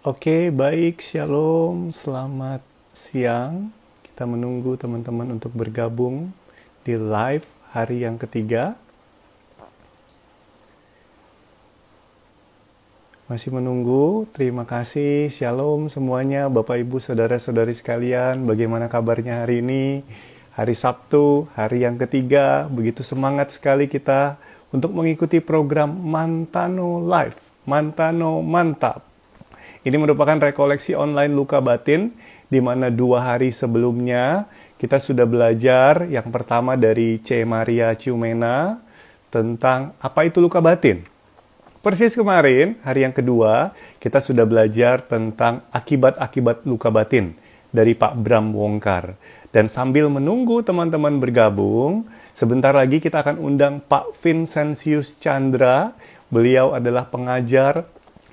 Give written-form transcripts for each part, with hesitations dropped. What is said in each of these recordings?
Oke, baik, shalom, selamat siang. Kita menunggu teman-teman untuk bergabung di live hari yang ketiga. Masih menunggu, terima kasih, shalom semuanya, Bapak Ibu, Saudara-saudari sekalian. Bagaimana kabarnya hari ini? Hari Sabtu, hari yang ketiga, begitu semangat sekali kita untuk mengikuti program Mantano Live. Mantano Mantap. Ini merupakan rekoleksi online luka batin, di mana 2 hari sebelumnya kita sudah belajar yang pertama dari C. Maria Ciumena tentang apa itu luka batin. Persis kemarin, hari yang kedua, kita sudah belajar tentang akibat-akibat luka batin dari Pak Bram Wongkar. Dan sambil menunggu teman-teman bergabung, sebentar lagi kita akan undang Pak Vincentius Chandra. Beliau adalah pengajar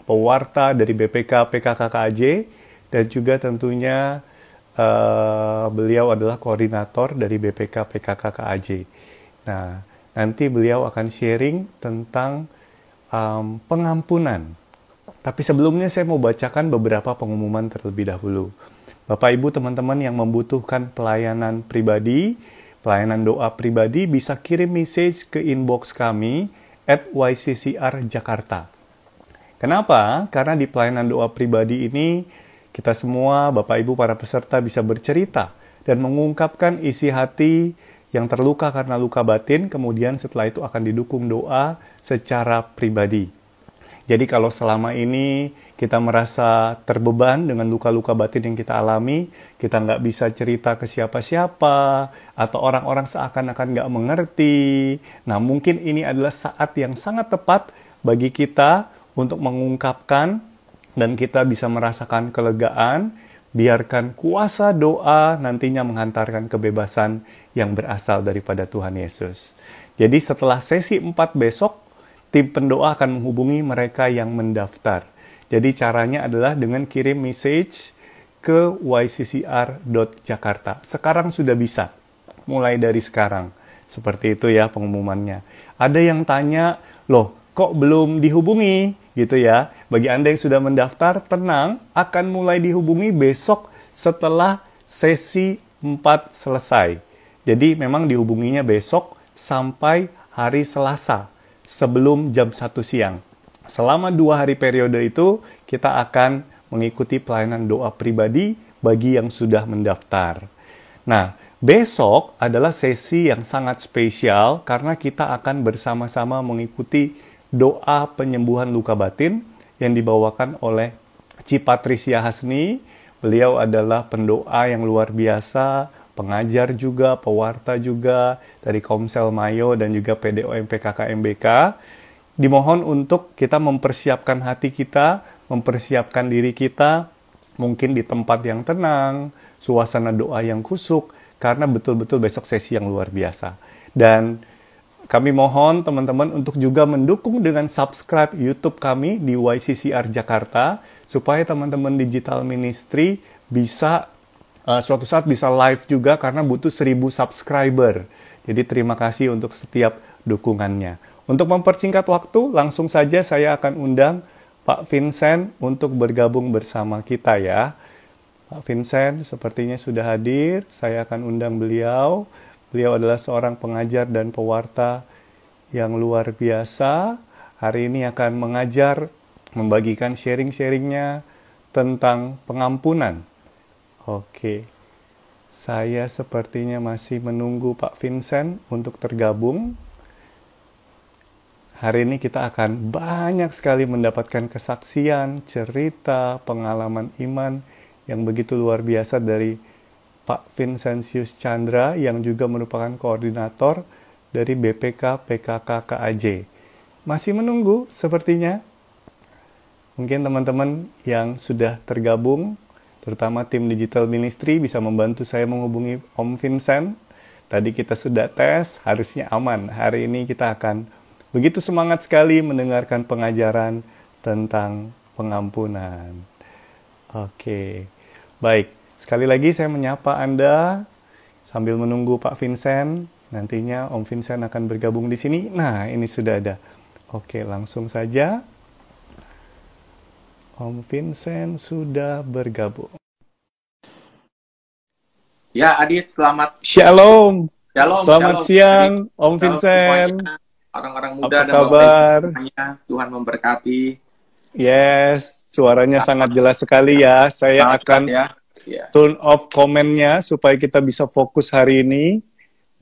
pewarta dari BPK PKKKAJ, dan juga tentunya beliau adalah koordinator dari BPK PKKKAJ. Nah, nanti beliau akan sharing tentang pengampunan. Tapi sebelumnya saya mau bacakan beberapa pengumuman terlebih dahulu. Bapak Ibu teman-teman yang membutuhkan pelayanan pribadi, pelayanan doa pribadi, bisa kirim message ke inbox kami @YCCR Jakarta. Kenapa? Karena di pelayanan doa pribadi ini, kita semua, Bapak Ibu para peserta bisa bercerita dan mengungkapkan isi hati yang terluka karena luka batin, kemudian setelah itu akan didukung doa secara pribadi. Jadi kalau selama ini kita merasa terbeban dengan luka-luka batin yang kita alami, kita nggak bisa cerita ke siapa-siapa, atau orang-orang seakan-akan nggak mengerti, nah mungkin ini adalah saat yang sangat tepat bagi kita untuk mengungkapkan, dan kita bisa merasakan kelegaan. Biarkan kuasa doa nantinya menghantarkan kebebasan yang berasal daripada Tuhan Yesus. Jadi setelah sesi 4 besok, tim pendoa akan menghubungi mereka yang mendaftar. Jadi caranya adalah dengan kirim message ke yccr.jakarta. Sekarang sudah bisa, mulai dari sekarang. Seperti itu ya pengumumannya. Ada yang tanya, loh kok belum dihubungi? Gitu ya. Bagi Anda yang sudah mendaftar, tenang, akan mulai dihubungi besok setelah sesi 4 selesai. Jadi memang dihubunginya besok sampai hari Selasa, sebelum jam 1 siang. Selama 2 hari periode itu, kita akan mengikuti pelayanan doa pribadi bagi yang sudah mendaftar. Nah, besok adalah sesi yang sangat spesial karena kita akan bersama-sama mengikuti doa penyembuhan luka batin yang dibawakan oleh Ci Patricia Hasni. Beliau adalah pendoa yang luar biasa, pengajar juga, pewarta juga dari Komsel Mayo dan juga PDOM PKKMBK. Dimohon untuk kita mempersiapkan hati kita, mempersiapkan diri kita, mungkin di tempat yang tenang, suasana doa yang kusuk, karena betul-betul besok sesi yang luar biasa. Dan kami mohon teman-teman untuk juga mendukung dengan subscribe YouTube kami di YCCR Jakarta, supaya teman-teman digital ministry bisa suatu saat bisa live juga karena butuh 1000 subscriber. Jadi terima kasih untuk setiap dukungannya. Untuk mempersingkat waktu, langsung saja saya akan undang Pak Vincent untuk bergabung bersama kita ya. Pak Vincent sepertinya sudah hadir, saya akan undang beliau. Beliau adalah seorang pengajar dan pewarta yang luar biasa. Hari ini akan mengajar, membagikan sharing-sharingnya tentang pengampunan. Oke, saya sepertinya masih menunggu Pak Vincent untuk tergabung. Hari ini kita akan banyak sekali mendapatkan kesaksian, cerita, pengalaman iman yang begitu luar biasa dari Pak Vincentius Chandra yang juga merupakan koordinator dari BPK PKKKAJ. Masih menunggu sepertinya. Mungkin teman-teman yang sudah tergabung, terutama tim digital ministry, bisa membantu saya menghubungi Om Vincent. Tadi kita sudah tes, harusnya aman. Hari ini kita akan begitu semangat sekali mendengarkan pengajaran tentang pengampunan. Oke, baik. Sekali lagi saya menyapa Anda sambil menunggu Pak Vincent. Nantinya Om Vincent akan bergabung di sini. Nah, ini sudah ada. Oke, langsung saja. Om Vincent sudah bergabung. Ya, Adit, selamat Shalom. shalom, Selamat shalom, siang, Adit. Om Shalom Vincent. semuanya, orang-orang muda Apa dan Bapak Ibu kabar? semuanya. Tuhan memberkati. Yes, suaranya sangat jelas sekali ya. Saya Semangat akan ya. Ya. turn off komennya supaya kita bisa fokus hari ini.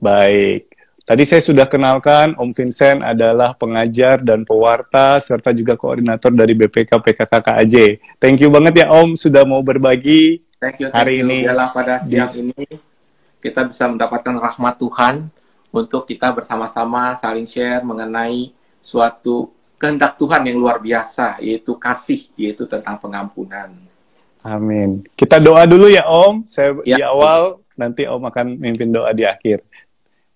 Baik. Tadi saya sudah kenalkan, Om Vincent adalah pengajar dan pewarta, serta juga koordinator dari BPK PKKKAJ. Thank you banget ya Om, sudah mau berbagi Thank you. hari ini. Biarlah pada siang di- ini kita bisa mendapatkan rahmat Tuhan untuk kita bersama-sama saling share mengenai suatu kehendak Tuhan yang luar biasa, yaitu kasih, yaitu tentang pengampunan. Amin. Kita doa dulu ya Om, saya Ya. di awal, nanti Om akan mimpin doa di akhir.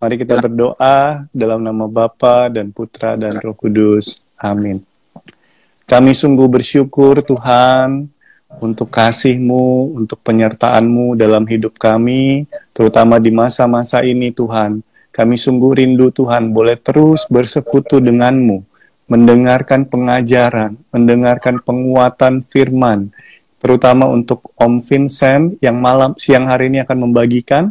Mari kita Ya. berdoa dalam nama Bapa dan Putra dan Roh Kudus. Amin. Kami sungguh bersyukur Tuhan untuk kasih-Mu, untuk penyertaan-Mu dalam hidup kami, terutama di masa-masa ini Tuhan. Kami sungguh rindu Tuhan boleh terus bersekutu dengan-Mu, mendengarkan pengajaran, mendengarkan penguatan firman, terutama untuk Om Vincent yang siang hari ini akan membagikan.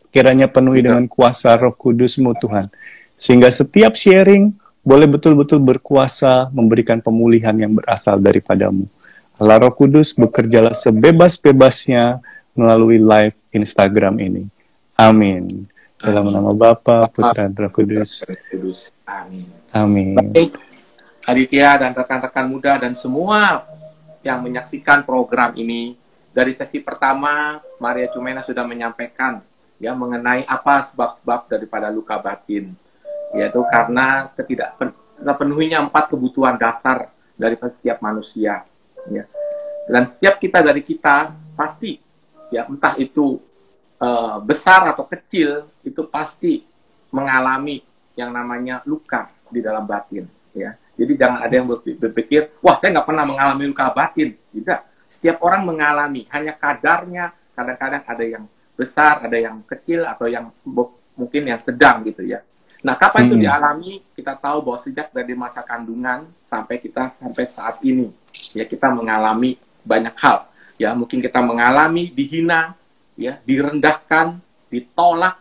Kiranya penuhi dengan kuasa Roh Kudus-Mu Tuhan. Sehingga setiap sharing boleh betul-betul berkuasa memberikan pemulihan yang berasal daripada-Mu. Allah Roh Kudus, bekerjalah sebebas-bebasnya melalui live Instagram ini. Amin. Dalam nama Bapa, Putra, dan Roh Kudus. Amin. Amin. Baik, Aditya dan rekan-rekan muda dan semua yang menyaksikan program ini, dari sesi pertama Maria Cumena sudah menyampaikan ya mengenai apa sebab-sebab daripada luka batin, yaitu karena terpenuhinya 4 kebutuhan dasar dari setiap manusia, ya. Dan setiap dari kita pasti ya entah itu besar atau kecil, itu pasti mengalami yang namanya luka di dalam batin, ya. Jadi jangan ada yang berpikir, wah saya nggak pernah mengalami luka batin. Tidak, setiap orang mengalami, hanya kadarnya. Kadang-kadang ada yang besar, ada yang kecil, atau yang mungkin yang sedang gitu ya. Nah, kapan itu dialami? Kita tahu bahwa sejak dari masa kandungan sampai saat ini, ya kita mengalami banyak hal. Ya, mungkin kita mengalami dihina, ya, direndahkan, ditolak,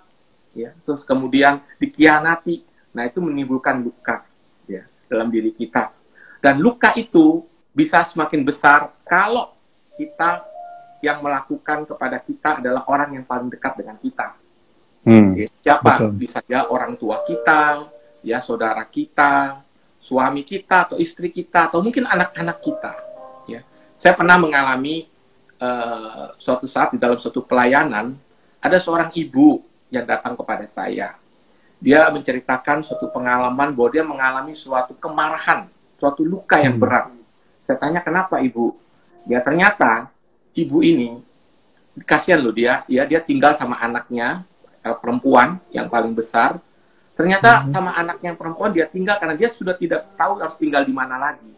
ya, terus kemudian dikhianati. Nah, itu menimbulkan luka, ya, dalam diri kita. Dan luka itu bisa semakin besar kalau kita yang melakukan kepada kita adalah orang yang paling dekat dengan kita. Siapa? Betul. Bisa ya orang tua kita, ya saudara kita, suami kita atau istri kita, atau mungkin anak-anak kita. Ya, saya pernah mengalami suatu saat di dalam suatu pelayanan, ada seorang ibu yang datang kepada saya. Dia menceritakan suatu pengalaman bahwa dia mengalami suatu kemarahan, suatu luka yang berat. Saya tanya, kenapa ibu? Ya ternyata ibu ini, kasihan loh dia tinggal sama anaknya perempuan yang paling besar. Ternyata sama anaknya yang perempuan dia tinggal karena dia sudah tidak tahu harus tinggal di mana lagi.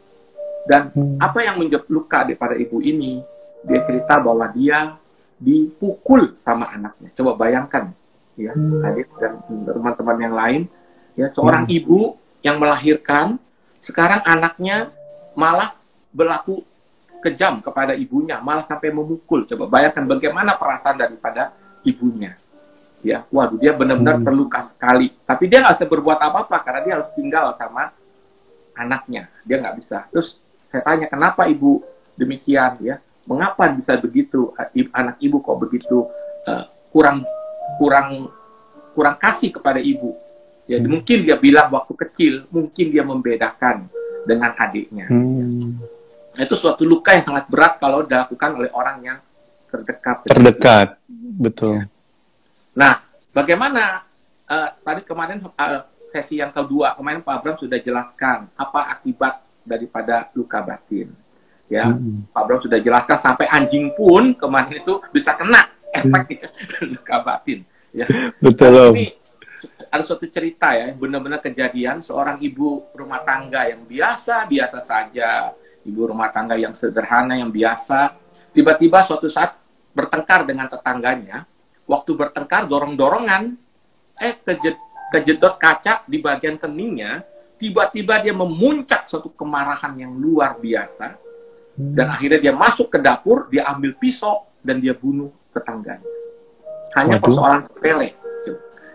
Dan apa yang menjadi luka daripada ibu ini, dia cerita bahwa dia dipukul sama anaknya. Coba bayangkan, ya, Adit dan teman-teman yang lain, ya, seorang ibu yang melahirkan, sekarang anaknya malah berlaku kejam kepada ibunya, malah sampai memukul. Coba bayangkan bagaimana perasaan daripada ibunya. Ya, waduh, dia benar-benar terluka sekali. Tapi dia nggak bisa berbuat apa-apa karena dia harus tinggal sama anaknya. Dia nggak bisa. Terus saya tanya, kenapa ibu demikian? Ya, mengapa bisa begitu? Anak ibu kok begitu kurang kasih kepada ibu? Ya, mungkin dia bilang waktu kecil, mungkin dia membedakan dengan adiknya. Itu suatu luka yang sangat berat kalau dilakukan oleh orang yang terdekat. Betul. Ya. Nah, bagaimana tadi kemarin sesi yang kedua, kemarin Pak Abram sudah jelaskan apa akibat daripada luka batin. Ya, Pak Abram sudah jelaskan sampai anjing pun kemarin itu bisa kena efek luka batin. Ya. Betul. Ini ada suatu cerita ya, benar-benar kejadian seorang ibu rumah tangga yang biasa-biasa saja. Ibu rumah tangga yang sederhana, yang biasa, tiba-tiba suatu saat bertengkar dengan tetangganya. Waktu bertengkar, dorong-dorongan, kejedot kaca di bagian keningnya, tiba-tiba dia memuncak suatu kemarahan yang luar biasa. Dan akhirnya dia masuk ke dapur, dia ambil pisau, dan dia bunuh tetangganya. Hanya persoalan sepele.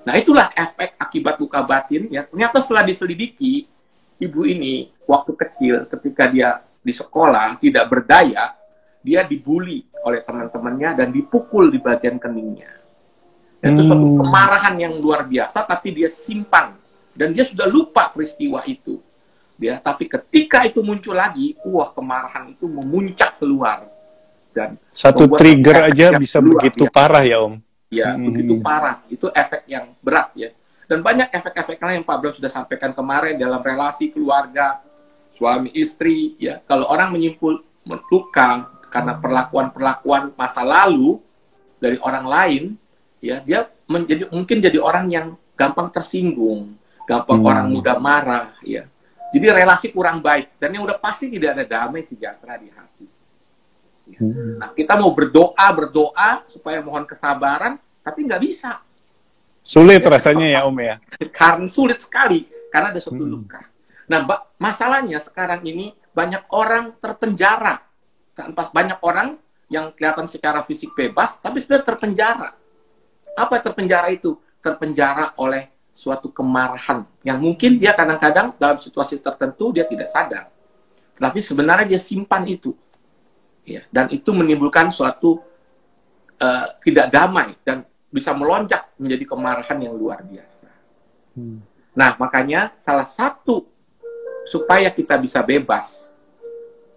Nah, itulah efek akibat luka batin. Ya. Ternyata setelah diselidiki, ibu ini waktu kecil ketika dia di sekolah tidak berdaya, dia dibully oleh teman-temannya dan dipukul di bagian keningnya. Dan itu suatu kemarahan yang luar biasa, tapi dia simpan. Dan dia sudah lupa peristiwa itu. Ya, tapi ketika itu muncul lagi, kemarahan itu memuncak keluar. Dan satu trigger aja bisa begitu parah ya, Om. Ya, begitu parah. Itu efek yang berat ya. Dan banyak efek-efek lain yang Pak Bro sudah sampaikan kemarin dalam relasi keluarga, suami istri ya. Kalau orang menyimpul luka karena perlakuan-perlakuan masa lalu dari orang lain, ya, dia mungkin jadi orang yang gampang tersinggung, gampang orang mudah marah ya. Jadi relasi kurang baik, dan yang udah pasti tidak ada damai sejahtera di hati. Ya. Nah, kita mau berdoa supaya mohon kesabaran, tapi nggak bisa. Sulit rasanya ya, Om ya. Karena sulit sekali, karena ada suatu luka. Nah, masalahnya sekarang ini banyak orang terpenjara. Banyak orang yang kelihatan secara fisik bebas, tapi sebenarnya terpenjara. Apa terpenjara itu? Terpenjara oleh suatu kemarahan yang mungkin dia kadang-kadang dalam situasi tertentu dia tidak sadar, tapi sebenarnya dia simpan itu, ya, dan itu menimbulkan suatu tidak damai dan bisa melonjak menjadi kemarahan yang luar biasa. Nah, makanya salah satu supaya kita bisa bebas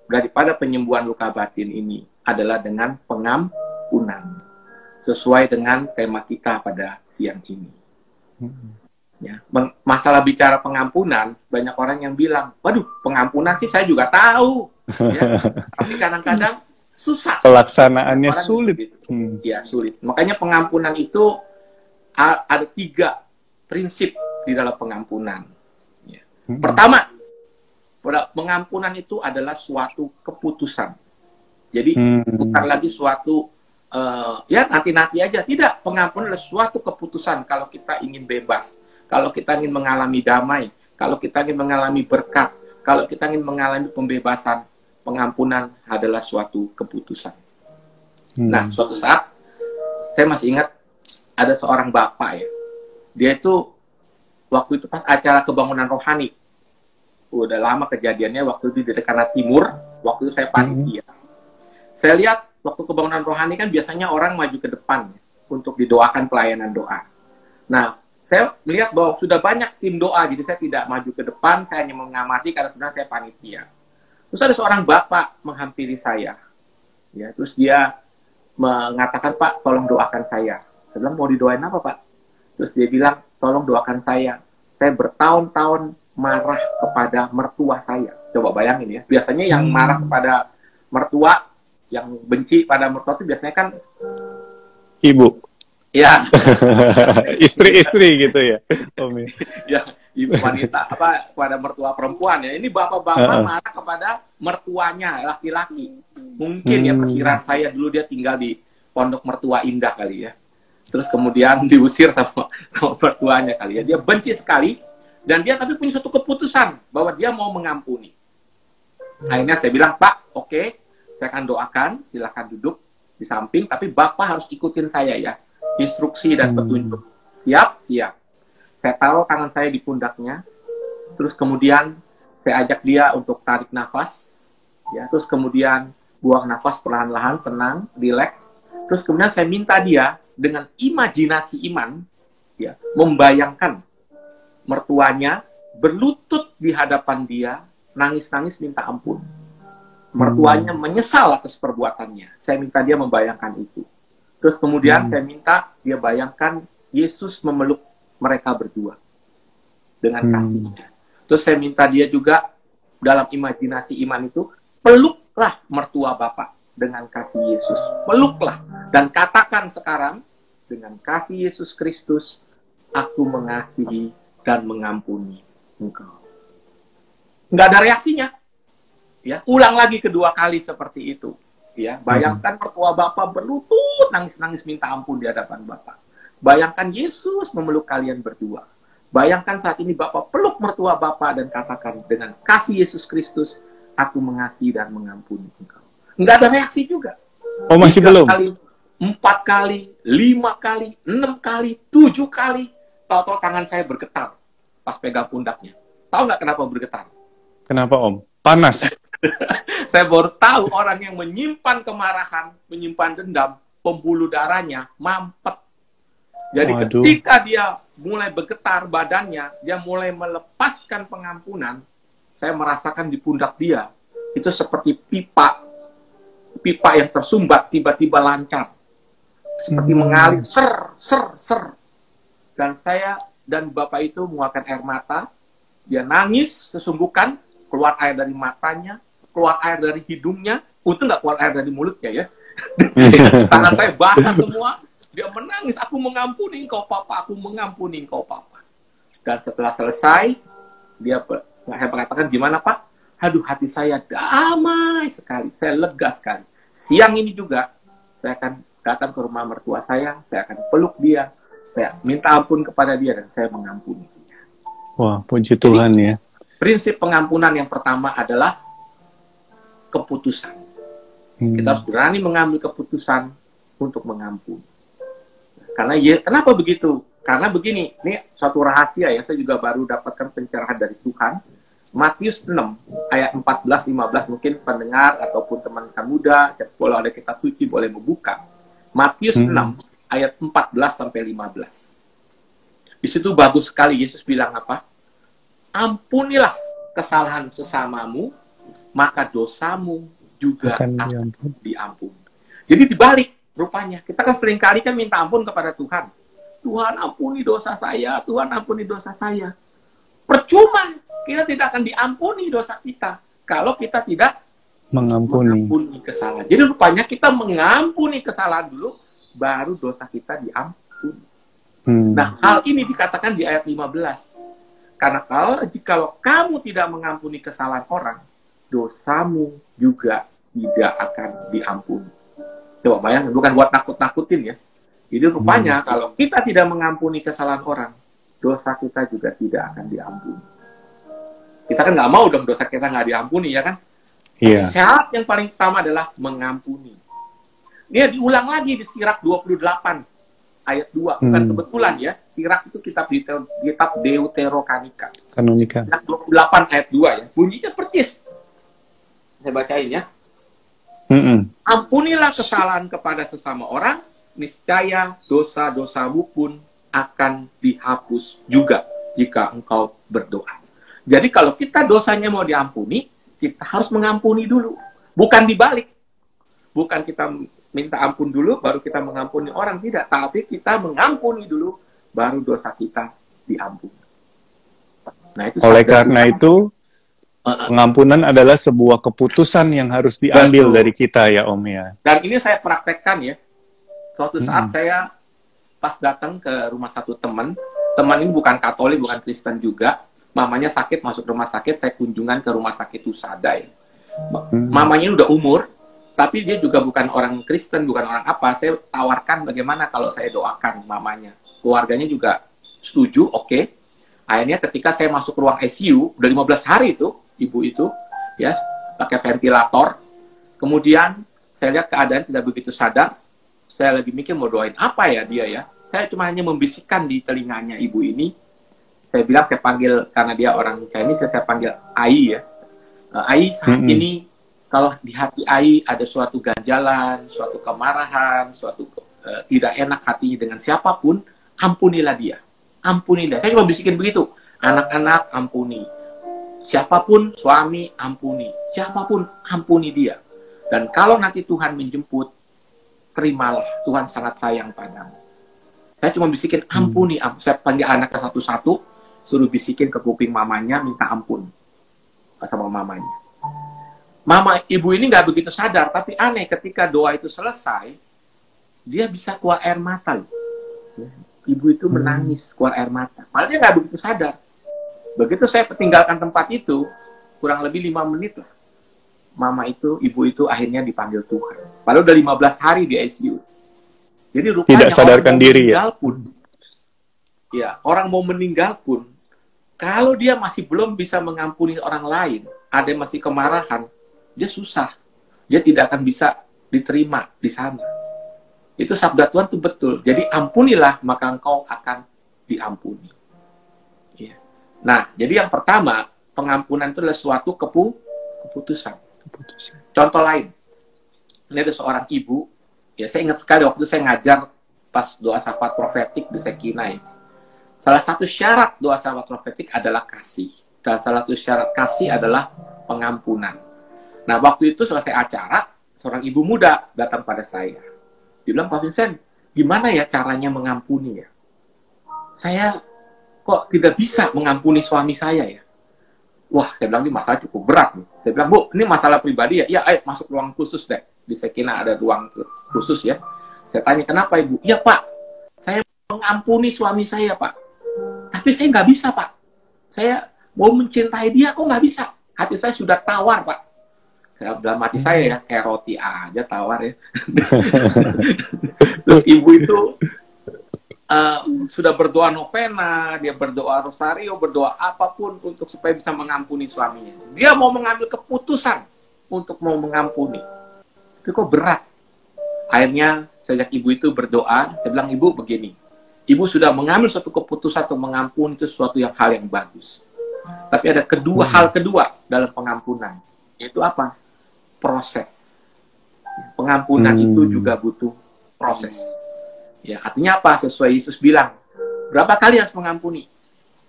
daripada penyembuhan luka batin ini adalah dengan pengampunan, sesuai dengan tema kita pada siang ini. Ya, masalah bicara pengampunan, banyak orang yang bilang, waduh, pengampunan sih saya juga tahu, ya. Tapi kadang-kadang susah. Pelaksanaannya sulit. Ya, sulit. Makanya pengampunan itu ada 3 prinsip di dalam pengampunan. Ya. Pertama, pengampunan itu adalah suatu keputusan. Jadi, bukan lagi suatu ya nanti-nanti aja. Tidak, pengampunan adalah suatu keputusan kalau kita ingin bebas, kalau kita ingin mengalami damai, kalau kita ingin mengalami berkat, kalau kita ingin mengalami pembebasan. Pengampunan adalah suatu keputusan. Nah, suatu saat saya masih ingat ada seorang bapak ya. Dia itu waktu itu pas acara kebangunan rohani. Udah lama kejadiannya, waktu itu di Dekana Timur, waktu itu saya panitia. Saya lihat waktu kebangunan rohani kan biasanya orang maju ke depan untuk didoakan pelayanan doa. Nah, saya melihat bahwa sudah banyak tim doa, jadi saya tidak maju ke depan, saya hanya mengamati karena sebenarnya saya panitia. Terus ada seorang bapak menghampiri saya, ya, terus dia mengatakan, Pak, tolong doakan saya. Saya bilang, mau didoain apa, Pak? Terus dia bilang, tolong doakan saya bertahun-tahun marah kepada mertua saya. Coba bayangin ya, biasanya yang marah kepada mertua, yang benci pada mertua itu biasanya kan ibu. Ya. Istri-istri gitu ya. Ya, ibu wanita kepada mertua perempuan ya. Ini bapak-bapak marah kepada mertuanya laki-laki. Mungkin ya perkiraan saya dulu dia tinggal di Pondok Mertua Indah kali ya. Terus kemudian diusir sama mertuanya kali ya. Dia benci sekali dan dia tapi punya satu keputusan bahwa dia mau mengampuni. Akhirnya saya bilang, Pak, oke, saya akan doakan, silakan duduk di samping, tapi Bapak harus ikutin saya ya. Instruksi dan petunjuk. Siap? Siap. Saya taruh tangan saya di pundaknya, terus kemudian saya ajak dia untuk tarik nafas, ya, terus kemudian buang nafas perlahan-lahan, tenang, rileks. Terus kemudian saya minta dia dengan imajinasi iman, ya, membayangkan mertuanya berlutut di hadapan dia, nangis-nangis minta ampun. Mertuanya menyesal atas perbuatannya. Saya minta dia membayangkan itu. Terus kemudian saya minta dia bayangkan Yesus memeluk mereka berdua dengan kasihnya. Terus saya minta dia juga dalam imajinasi iman itu, peluklah mertua Bapak dengan kasih Yesus. Peluklah dan katakan sekarang dengan kasih Yesus Kristus, aku mengasihi dan mengampuni engkau. Nggak ada reaksinya. Ya, ulang lagi kedua kali seperti itu. Ya, bayangkan mertua Bapak berlutut, nangis-nangis minta ampun di hadapan Bapak. Bayangkan Yesus memeluk kalian berdua. Bayangkan saat ini Bapak peluk mertua Bapak dan katakan dengan kasih Yesus Kristus, aku mengasihi dan mengampuni engkau. Nggak ada reaksi juga. Oh, masih 3 belum? kali, 4 kali, 5 kali, 6 kali, 7 kali. Tahu-tahu tangan saya bergetar pas pegang pundaknya. Tahu nggak kenapa bergetar? Kenapa, Om? Panas. Saya baru tahu orang yang menyimpan kemarahan, menyimpan dendam, pembuluh darahnya mampet. Jadi Waduh. ketika dia mulai bergetar badannya, dia mulai melepaskan pengampunan, saya merasakan di pundak dia, itu seperti pipa yang tersumbat, tiba-tiba lancar. Seperti mengalir, ser. Dan saya dan Bapak itu mengeluarkan air mata, dia nangis sesungguhkan, keluar air dari matanya, keluar air dari hidungnya, untung nggak keluar air dari mulutnya ya. Tangan saya basah semua, dia menangis, aku mengampuni engkau Papa, aku mengampuni engkau Papa. Dan setelah selesai, saya mengatakan, gimana Pak? Aduh, hati saya damai sekali, saya lega sekali. Siang ini juga, saya akan datang ke rumah mertua saya akan peluk dia, saya minta ampun kepada dia, dan saya mengampuni. Wah, puji Tuhan ya. Prinsip pengampunan yang pertama adalah keputusan. Kita harus berani mengambil keputusan untuk mengampuni. Karena kenapa begitu? Karena begini, ini suatu rahasia ya, saya juga baru dapatkan pencerahan dari Tuhan. Matius 6 ayat 14-15, mungkin pendengar ataupun teman-teman muda, kalau ada kitab suci boleh membuka. Matius 6 ayat 14-15. Di situ bagus sekali Yesus bilang apa? Ampunilah kesalahan sesamamu, maka dosamu juga akan diampuni. Jadi dibalik rupanya. Kita kan seringkali kan minta ampun kepada Tuhan. Tuhan ampuni dosa saya, Tuhan ampuni dosa saya. Percuma, kita tidak akan diampuni dosa kita kalau kita tidak mengampuni kesalahan. Jadi rupanya kita mengampuni kesalahan dulu, baru dosa kita diampuni. Nah, hal ini dikatakan di ayat 15. Karena kalau kamu tidak mengampuni kesalahan orang, dosamu juga tidak akan diampuni. Coba bayangkan, bukan buat nakut-nakutin ya. Jadi rupanya kalau kita tidak mengampuni kesalahan orang, dosa kita juga tidak akan diampuni. Kita kan nggak mau dong dosa kita nggak diampuni, ya kan? Iya. Syarat yang paling pertama adalah mengampuni. Dia diulang lagi di Sirak 28 ayat 2. Bukan kebetulan ya, Sirak itu kitab Deuterokanika. Kanonika. Sirak 28 ayat 2 ya. Bunyinya persis. Saya bacain ya. Ampunilah kesalahan kepada sesama orang, niscaya dosa-dosamu pun akan dihapus juga jika engkau berdoa. Jadi kalau kita dosanya mau diampuni, kita harus mengampuni dulu. Bukan dibalik. Bukan kita minta ampun dulu, baru kita mengampuni orang. Tidak. Tapi kita mengampuni dulu, baru dosa kita diampuni. Nah, itu oleh karena itu, pengampunan adalah sebuah keputusan yang harus diambil dari kita ya Om ya. Dan ini saya praktekkan ya. Suatu saat saya pas datang ke rumah satu teman ini bukan Katolik, bukan Kristen juga. Mamanya sakit, masuk rumah sakit, saya kunjungan ke rumah sakit Husada ya. Mamanya udah umur, tapi dia juga bukan orang Kristen, bukan orang apa. Saya tawarkan bagaimana kalau saya doakan mamanya. Keluarganya juga setuju, oke. Akhirnya ketika saya masuk ruang ICU, udah 15 hari itu, ibu itu, ya, pakai ventilator. Kemudian saya lihat keadaan tidak begitu sadar. Saya lagi mikir mau doain apa ya dia ya. Saya cuma hanya membisikkan di telinganya ibu ini. Saya bilang, saya panggil, karena dia orang Chinese, saya panggil Ai ya. Ai, saat ini, kalau di hati Ai ada suatu ganjalan, suatu kemarahan, suatu tidak enak hatinya dengan siapapun, ampunilah dia. Ampunilah. Saya cuma bisikin begitu. Anak-anak, ampuni. Siapapun, suami, ampuni. Siapapun, ampuni dia. Dan kalau nanti Tuhan menjemput, terimalah. Tuhan sangat sayang padamu. Saya cuma bisikin, ampuni. Saya panggil anaknya satu-satu, suruh bisikin ke kuping mamanya, minta ampun sama mamanya. Ibu ini nggak begitu sadar, tapi aneh, ketika doa itu selesai, dia bisa keluar air mata. Ibu itu menangis, keluar air mata. Malah dia nggak begitu sadar. Begitu saya tinggalkan tempat itu, kurang lebih 5 menit lah. Ibu itu akhirnya dipanggil Tuhan. Padahal udah 15 hari di ICU. Jadi rupanya tidak sadarkan diri ya. Ya, orang mau meninggal pun, kalau dia masih belum bisa mengampuni orang lain, ada yang masih kemarahan, dia susah. dia tidak akan bisa diterima di sana. Itu sabda Tuhan itu betul. Jadi ampunilah, maka engkau akan diampuni. Ya. Nah, jadi yang pertama, pengampunan itu adalah suatu keputusan. Contoh lain, ini ada seorang ibu, ya saya ingat sekali waktu itu saya ngajar pas doa syafaat profetik di Sekinai. Salah satu syarat doa syafaat profetik adalah kasih. Dan salah satu syarat kasih adalah pengampunan. Nah, waktu itu selesai acara, seorang ibu muda datang pada saya. Dia bilang, Pak Vincent, gimana ya caranya mengampuni ya? Saya kok tidak bisa mengampuni suami saya ya? Wah, saya bilang ini masalah cukup berat nih. Saya bilang, Bu, ini masalah pribadi ya? Ya, ayo masuk ruang khusus deh. Di Sekina ada ruang khusus ya. Saya tanya, kenapa Ibu? Ya Pak, saya mengampuni suami saya Pak. Tapi saya nggak bisa Pak. Saya mau mencintai dia, kok nggak bisa? Hati saya sudah tawar Pak. Dalam hati saya ya, kayak roti aja tawar ya. Terus ibu itu sudah berdoa novena, dia berdoa rosario, berdoa apapun untuk supaya bisa mengampuni suaminya. Dia mau mengambil keputusan untuk mau mengampuni. Tapi kok berat. Akhirnya saya ajak ibu itu berdoa, saya bilang, Ibu begini, Ibu sudah mengambil suatu keputusan untuk mengampuni, itu suatu hal yang bagus. Tapi ada hal kedua dalam pengampunan, yaitu apa? Proses. Pengampunan itu juga butuh proses. Ya, artinya apa? Sesuai Yesus bilang, berapa kali harus mengampuni?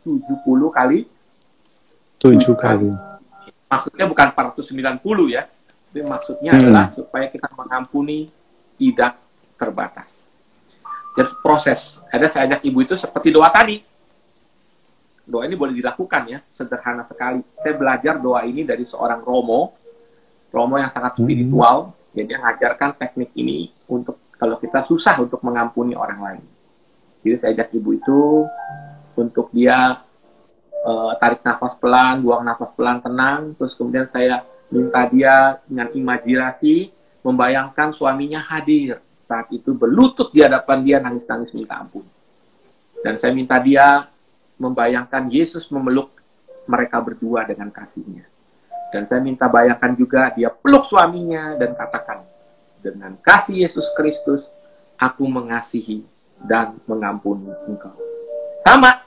70 kali. 7 kali. Maksudnya bukan 490 ya. Tapi maksudnya adalah supaya kita mengampuni tidak terbatas. Jadi proses. Ada saya ajak ibu itu seperti doa tadi. Doa ini boleh dilakukan ya, sederhana sekali. Saya belajar doa ini dari seorang Romo yang sangat spiritual. Jadi dia mengajarkan teknik ini untuk kalau kita susah untuk mengampuni orang lain. Jadi saya ajak ibu itu untuk dia tarik nafas pelan, buang nafas pelan, tenang. Terus kemudian saya minta dia dengan imajinasi membayangkan suaminya hadir. Saat itu berlutut di hadapan dia, nangis-nangis minta ampun. Dan saya minta dia membayangkan Yesus memeluk mereka berdua dengan kasihnya. Dan saya minta bayangkan juga dia peluk suaminya dan katakan, dengan kasih Yesus Kristus, aku mengasihi dan mengampuni engkau. Sama,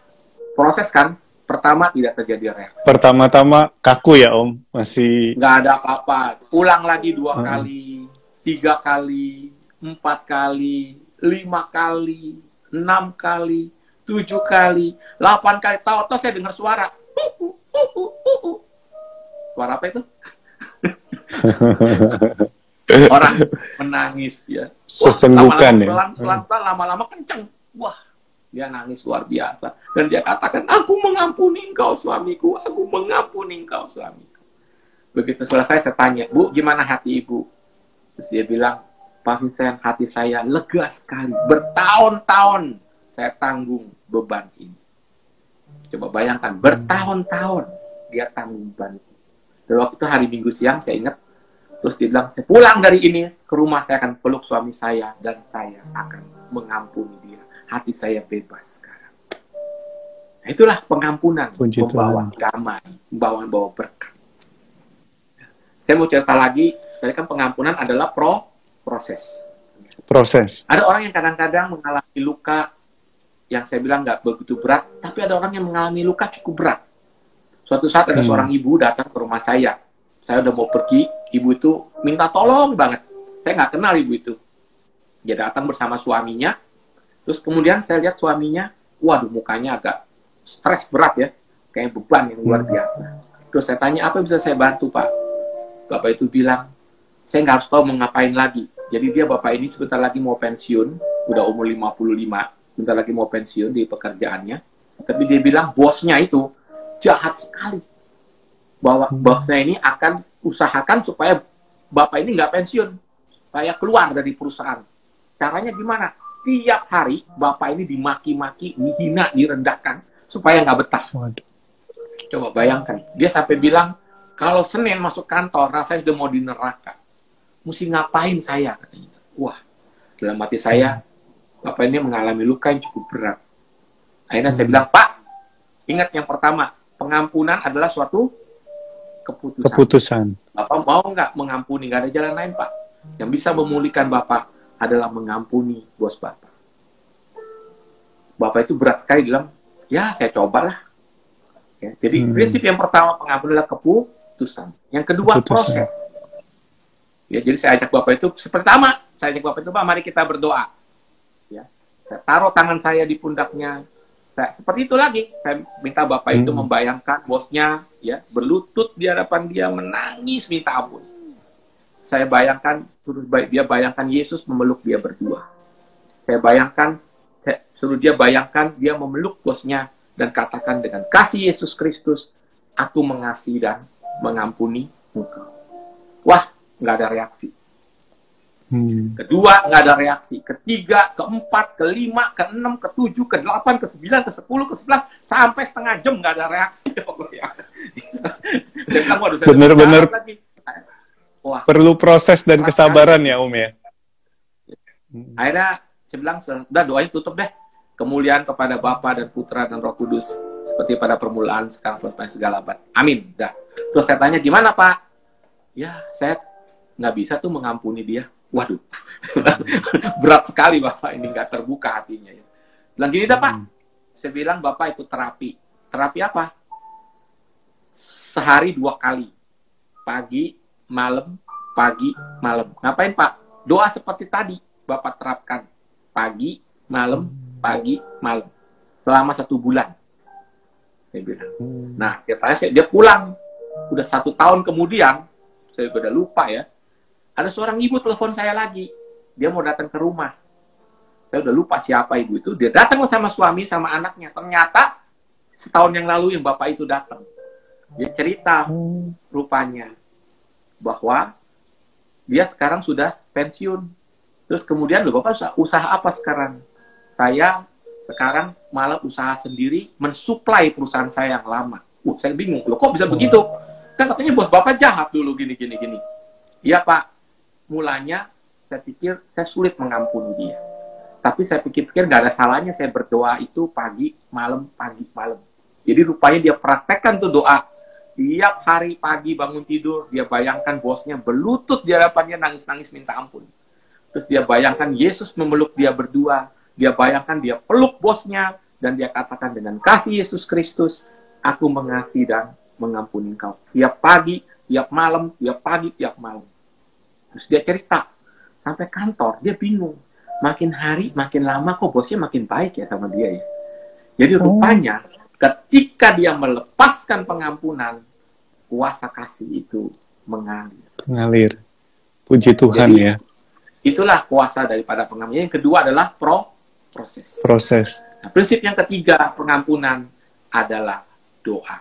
proses kan? Pertama tidak terjadi reaksi. Pertama-tama kaku ya Om, masih... Nggak ada apa-apa. Ulang lagi 2 kali, 3 kali, 4 kali, 5 kali, 6 kali, 7 kali, 8 kali. Tahu-tahu saya dengar suara. Suara apa itu? Orang menangis ya. Sesenggukan ya. Pelan-pelan, lama-lama kenceng. Wah, dia nangis luar biasa. Dan dia katakan, aku mengampuni engkau suamiku. Aku mengampuni engkau suamiku. Begitu selesai saya tanya, Bu, gimana hati ibu? Terus dia bilang, Pak Vincent, hati saya lega sekali. Bertahun-tahun saya tanggung beban ini. Coba bayangkan, bertahun-tahun dia tanggung beban ini. Dan waktu itu hari Minggu siang, saya ingat, terus dia bilang, saya pulang dari ini, ke rumah saya akan peluk suami saya, dan saya akan mengampuni dia. Hati saya bebas sekarang. Nah, itulah pengampunan, membawa damai, membawa berkat. Saya mau cerita lagi, tadi kan pengampunan adalah proses. Ada orang yang kadang-kadang mengalami luka, yang saya bilang nggak begitu berat, tapi ada orang yang mengalami luka cukup berat. Suatu saat ada seorang ibu datang ke rumah saya udah mau pergi, ibu itu minta tolong banget. Saya nggak kenal ibu itu. Dia datang bersama suaminya, terus kemudian saya lihat suaminya, waduh mukanya agak stres berat ya, kayak beban yang luar biasa. Terus saya tanya, apa bisa saya bantu Pak? Bapak itu bilang, saya nggak harus tahu mau ngapain lagi. Jadi dia bapak ini sebentar lagi mau pensiun, udah umur 55, sebentar lagi mau pensiun di pekerjaannya. Tapi dia bilang bosnya itu jahat sekali. Bahwa bosnya ini akan usahakan supaya bapak ini nggak pensiun, supaya keluar dari perusahaan. Caranya gimana? Tiap hari bapak ini dimaki-maki, dihina, direndahkan, supaya nggak betah. Coba bayangkan, dia sampai bilang, kalau Senin masuk kantor, rasanya sudah mau di neraka. Mesti ngapain saya? Katanya. Wah, dalam hati saya, bapak ini mengalami luka yang cukup berat. Akhirnya saya bilang, Pak, ingat yang pertama, pengampunan adalah suatu keputusan. Keputusan. Bapak mau nggak mengampuni? Nggak ada jalan lain, Pak. Yang bisa memulihkan Bapak adalah mengampuni bos Bapak. Bapak itu berat sekali bilang, ya saya cobalah. Ya, jadi prinsip yang pertama pengampunan adalah keputusan. Yang kedua proses. Ya, jadi saya ajak Bapak itu pertama, saya ajak Bapak itu, Pak, mari kita berdoa. Ya, saya taruh tangan saya di pundaknya. Seperti itu lagi, saya minta Bapak itu membayangkan bosnya, ya, berlutut di hadapan dia, menangis minta ampun. Saya bayangkan, dia bayangkan Yesus memeluk dia berdua. Saya suruh dia bayangkan dia memeluk bosnya dan katakan dengan kasih Yesus Kristus, aku mengasihi dan mengampuni engkau. Wah, nggak ada reaksi. Kedua, nggak ada reaksi. Ketiga, keempat, kelima, keenam, ketujuh, kedelapan, kesembilan, ke-10, ke-11, sampai setengah jam nggak ada reaksi. Bener-bener perlu proses dan kesabaran ya, Om ya. Akhirnya saya bilang, sudah doain tutup deh. Kemuliaan kepada Bapa dan Putra dan Roh Kudus, seperti pada permulaan, sekarang, sampai segala abad. Amin. Dah. Terus saya tanya, gimana Pak? Ya, saya nggak bisa tuh mengampuni dia. Waduh, berat sekali Bapak ini, nggak terbuka hatinya. Ya. Bilang gini dah Pak, saya bilang Bapak ikut terapi. Terapi apa? Sehari 2 kali. Pagi, malam, pagi, malam. Ngapain Pak? Doa seperti tadi Bapak terapkan. Pagi, malam, pagi, malam. Selama 1 bulan. Saya bilang. Nah, dia pulang. Udah 1 tahun kemudian, saya udah lupa ya. Ada seorang ibu telepon saya lagi. Dia mau datang ke rumah. Saya udah lupa siapa ibu itu. Dia datang sama suami, sama anaknya. Ternyata setahun yang lalu yang bapak itu datang. Dia cerita rupanya bahwa dia sekarang sudah pensiun. Terus kemudian, loh Bapak usaha apa sekarang? Saya sekarang malah usaha sendiri mensuplai perusahaan saya yang lama. Saya bingung, loh kok bisa begitu? Kan katanya bos Bapak jahat dulu gini. Iya Pak, mulanya saya pikir saya sulit mengampuni dia. Tapi saya pikir-pikir nggak ada salahnya saya berdoa itu pagi, malam. Jadi rupanya dia praktekkan tuh doa. Tiap hari pagi bangun tidur, dia bayangkan bosnya berlutut di hadapannya nangis-nangis minta ampun. Terus dia bayangkan Yesus memeluk dia berdua. Dia bayangkan dia peluk bosnya. Dan dia katakan dengan kasih Yesus Kristus, aku mengasihi dan mengampuni engkau. Tiap pagi, tiap malam, tiap pagi, tiap malam. Terus dia cerita. Sampai kantor, dia bingung. Makin hari, makin lama kok bosnya makin baik ya sama dia ya. Jadi rupanya, ketika dia melepaskan pengampunan, kuasa kasih itu mengalir. Puji Tuhan. Jadi, ya. Itulah kuasa daripada pengampunan. Yang kedua adalah proses. Nah, prinsip yang ketiga pengampunan adalah doa.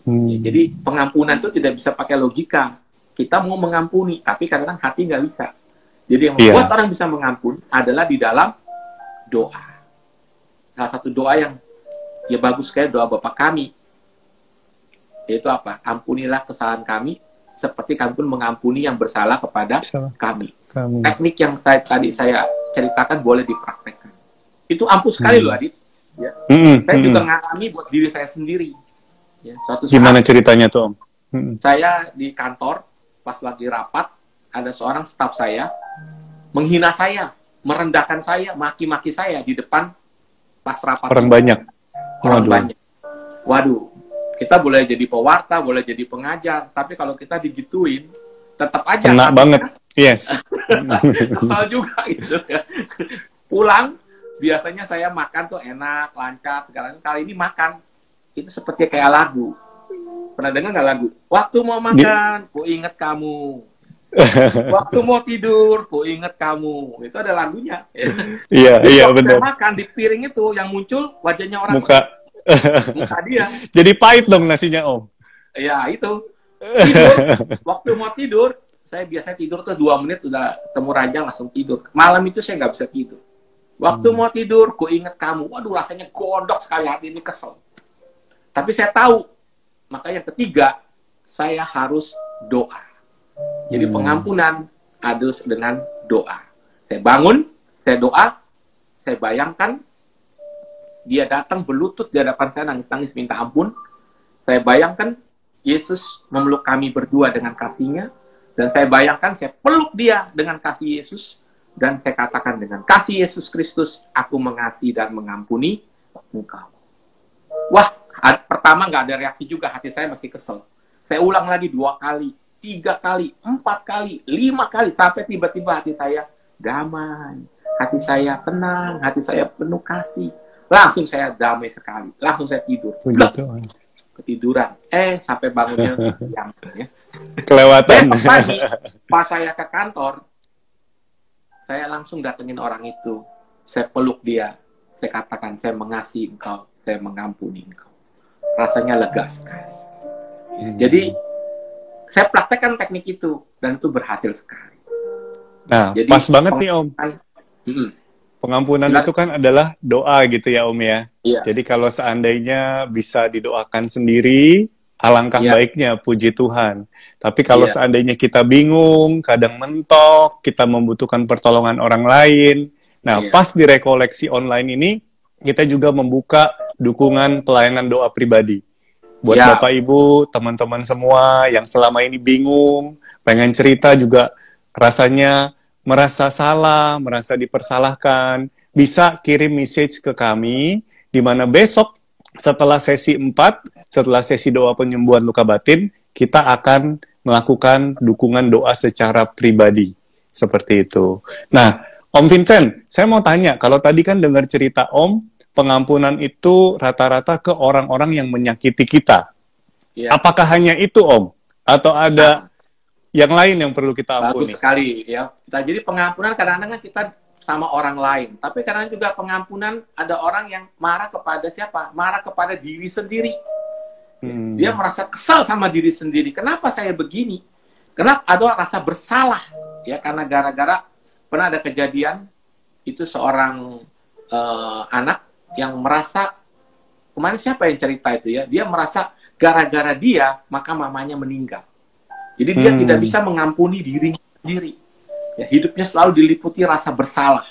Ya, jadi pengampunan itu tidak bisa pakai logika. Kita mau mengampuni, tapi kadang-kadang hati nggak bisa. Jadi yang membuat orang bisa mengampun adalah di dalam doa. Salah satu doa yang ya bagus sekali, doa Bapa kami. Yaitu apa? Ampunilah kesalahan kami, seperti kami pun mengampuni yang bersalah kepada kami. Teknik yang tadi saya ceritakan boleh dipraktekkan. Itu ampuh sekali loh Adit. Ya. Saya juga ngalami buat diri saya sendiri. Ya, suatu saat, gimana ceritanya tuh Om? Saya di kantor, pas lagi rapat, ada seorang staf saya menghina saya, merendahkan saya, maki-maki saya di depan pas rapat. Orang banyak. Waduh, kita boleh jadi pewarta, boleh jadi pengajar, tapi kalau kita digituin, tetap aja. Kena banget. Yes. Kesal juga gitu ya. Pulang, biasanya saya makan tuh enak, lancar, segala. Kali ini makan, itu seperti kayak lagu. Pernah dengar nggak lagu? Waktu mau makan, ku inget kamu. Waktu mau tidur, ku inget kamu. Itu ada lagunya. Iya benar. Saya makan di piring itu, yang muncul wajahnya orang. Muka dia. Jadi pahit dong nasinya Om. Iya itu. Tidur. Waktu mau tidur, saya biasa tidur tuh 2 menit udah temu ranjang langsung tidur. Malam itu saya nggak bisa tidur. Waktu mau tidur, ku inget kamu. Waduh, rasanya gondok sekali, hati ini kesel. Tapi saya tahu, maka yang ketiga, saya harus doa. Jadi pengampunan harus dengan doa. Saya bangun, saya doa, saya bayangkan dia datang berlutut di hadapan saya nangis-nangis minta ampun. Saya bayangkan Yesus memeluk kami berdua dengan kasih-Nya, dan saya bayangkan saya peluk dia dengan kasih Yesus, dan saya katakan dengan kasih Yesus Kristus, aku mengasihi dan mengampuni engkau. Wah, pertama nggak ada reaksi juga, hati saya masih kesel. Saya ulang lagi 2 kali, 3 kali, 4 kali, 5 kali, sampai tiba-tiba hati saya damai, hati saya tenang, hati saya penuh kasih. Langsung saya damai sekali, langsung saya tidur. Ketiduran, sampai bangunnya siang ya. Kelewatan. Besok pagi, pas saya ke kantor, saya langsung datengin orang itu. Saya peluk dia, saya katakan, saya mengasihi engkau, saya mengampuni engkau. Rasanya lega sekali. Jadi, saya praktekkan teknik itu, dan itu berhasil sekali. Nah, jadi, pas banget nih Om. Pengampunan itu kan adalah doa gitu ya Om ya. Iya. Jadi kalau seandainya bisa didoakan sendiri, alangkah baiknya, puji Tuhan. Tapi kalau seandainya kita bingung, kadang mentok, kita membutuhkan pertolongan orang lain. Nah, pas di rekoleksi online ini, kita juga membuka dukungan pelayanan doa pribadi. Buat Bapak Ibu, teman-teman semua yang selama ini bingung, pengen cerita juga rasanya merasa salah, merasa dipersalahkan, bisa kirim message ke kami, di mana besok setelah sesi 4, setelah sesi doa penyembuhan luka batin, kita akan melakukan dukungan doa secara pribadi. Seperti itu. Nah, Om Vincent, saya mau tanya, kalau tadi kan dengar cerita Om, pengampunan itu rata-rata ke orang-orang yang menyakiti kita. Apakah hanya itu Om? Atau ada yang lain yang perlu kita ampuni? Bagus sekali ya. Jadi pengampunan kadang-kadang kita sama orang lain, tapi kadang juga pengampunan ada orang yang marah kepada siapa? Marah kepada diri sendiri. Dia merasa kesal sama diri sendiri. Kenapa saya begini? Kenapa ada rasa bersalah? Ya karena gara-gara pernah ada kejadian itu seorang anak yang merasa, kemarin siapa yang cerita itu ya? Dia merasa gara-gara dia maka mamanya meninggal. Jadi dia tidak bisa mengampuni dirinya sendiri. Ya, hidupnya selalu diliputi rasa bersalah.